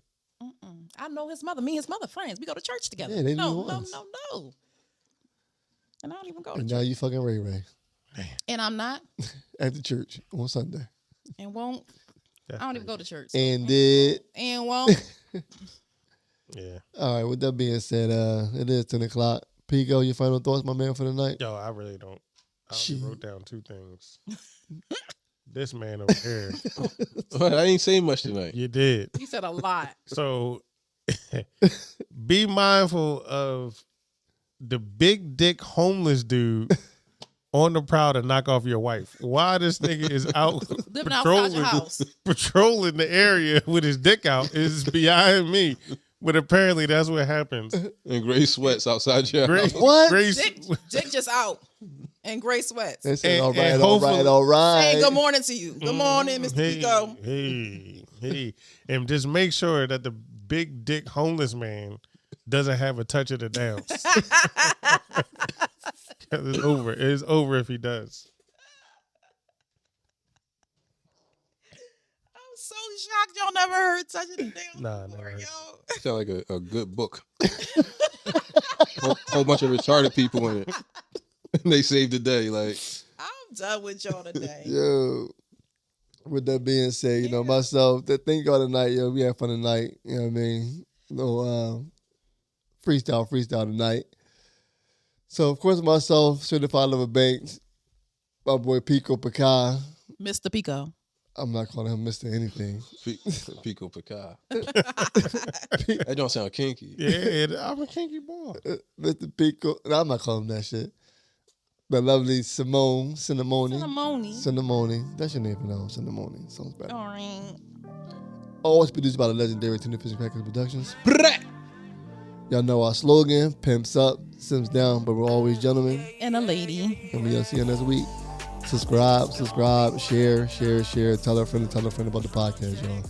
I know his mother. Me and his mother friends. We go to church together.
Yeah, they
no.
the ones.
And I don't even go to
And
church.
now you fucking Ray
And I'm not
at the church on Sunday.
and won't. I don't even go to church.
And did.
And won't.
Yeah.
All right, with that being said, it is 10 o'clock. Pico, your final thoughts, my man, for the night?
Yo, I really don't. I only
Shit.
wrote down two things. This man over here.
I ain't say much tonight.
You did.
He said a lot.
So be mindful of the big dick homeless dude on the prowl to knock off your wife. Why this nigga is out
Living outside your house.
patrolling the area with his dick out is beyond me. But apparently that's what happens.
And gray sweats outside your
Gray,
house.
What?
Gray,
Dick just out. And gray sweats.
They said,
And-
all right,
and
all right,
hopefully-
all right.
Hey, good morning to you. Good morning, Mr. Pico.
Hey. And just make sure that the big dick homeless man doesn't have a touch of the downs. 'Cause it's over. It's over if he does.
I'm so shocked y'all never heard such a damn
Nah,
before,
never heard.
yo.
Sound like a good book. whole bunch of retarded people in it. And they saved the day. Like,
I'm done with y'all today.
Yo, with that being said, you know, myself, thank y'all tonight. Yo, we had fun tonight. You know what I mean? Little freestyle tonight. So, of course, myself, Certified Lover Banks, my boy Pico Picard.
Mr. Pico.
I'm not calling him Mr. Anything.
Pico Pica. That don't sound kinky.
Yeah, I'm a kinky boy.
Mr. Pico. No, I'm not calling him that shit. The lovely Cinnamoni. That's your name for now, Cinnamoni. Sounds better.
All right.
Always produced by the legendary Tuna Fishing Crackers Productions. Y'all know our slogan, pimps up, sims down, but we're always gentlemen.
And a lady.
And we'll see you next week. Subscribe, share. Tell a friend about the podcast, y'all.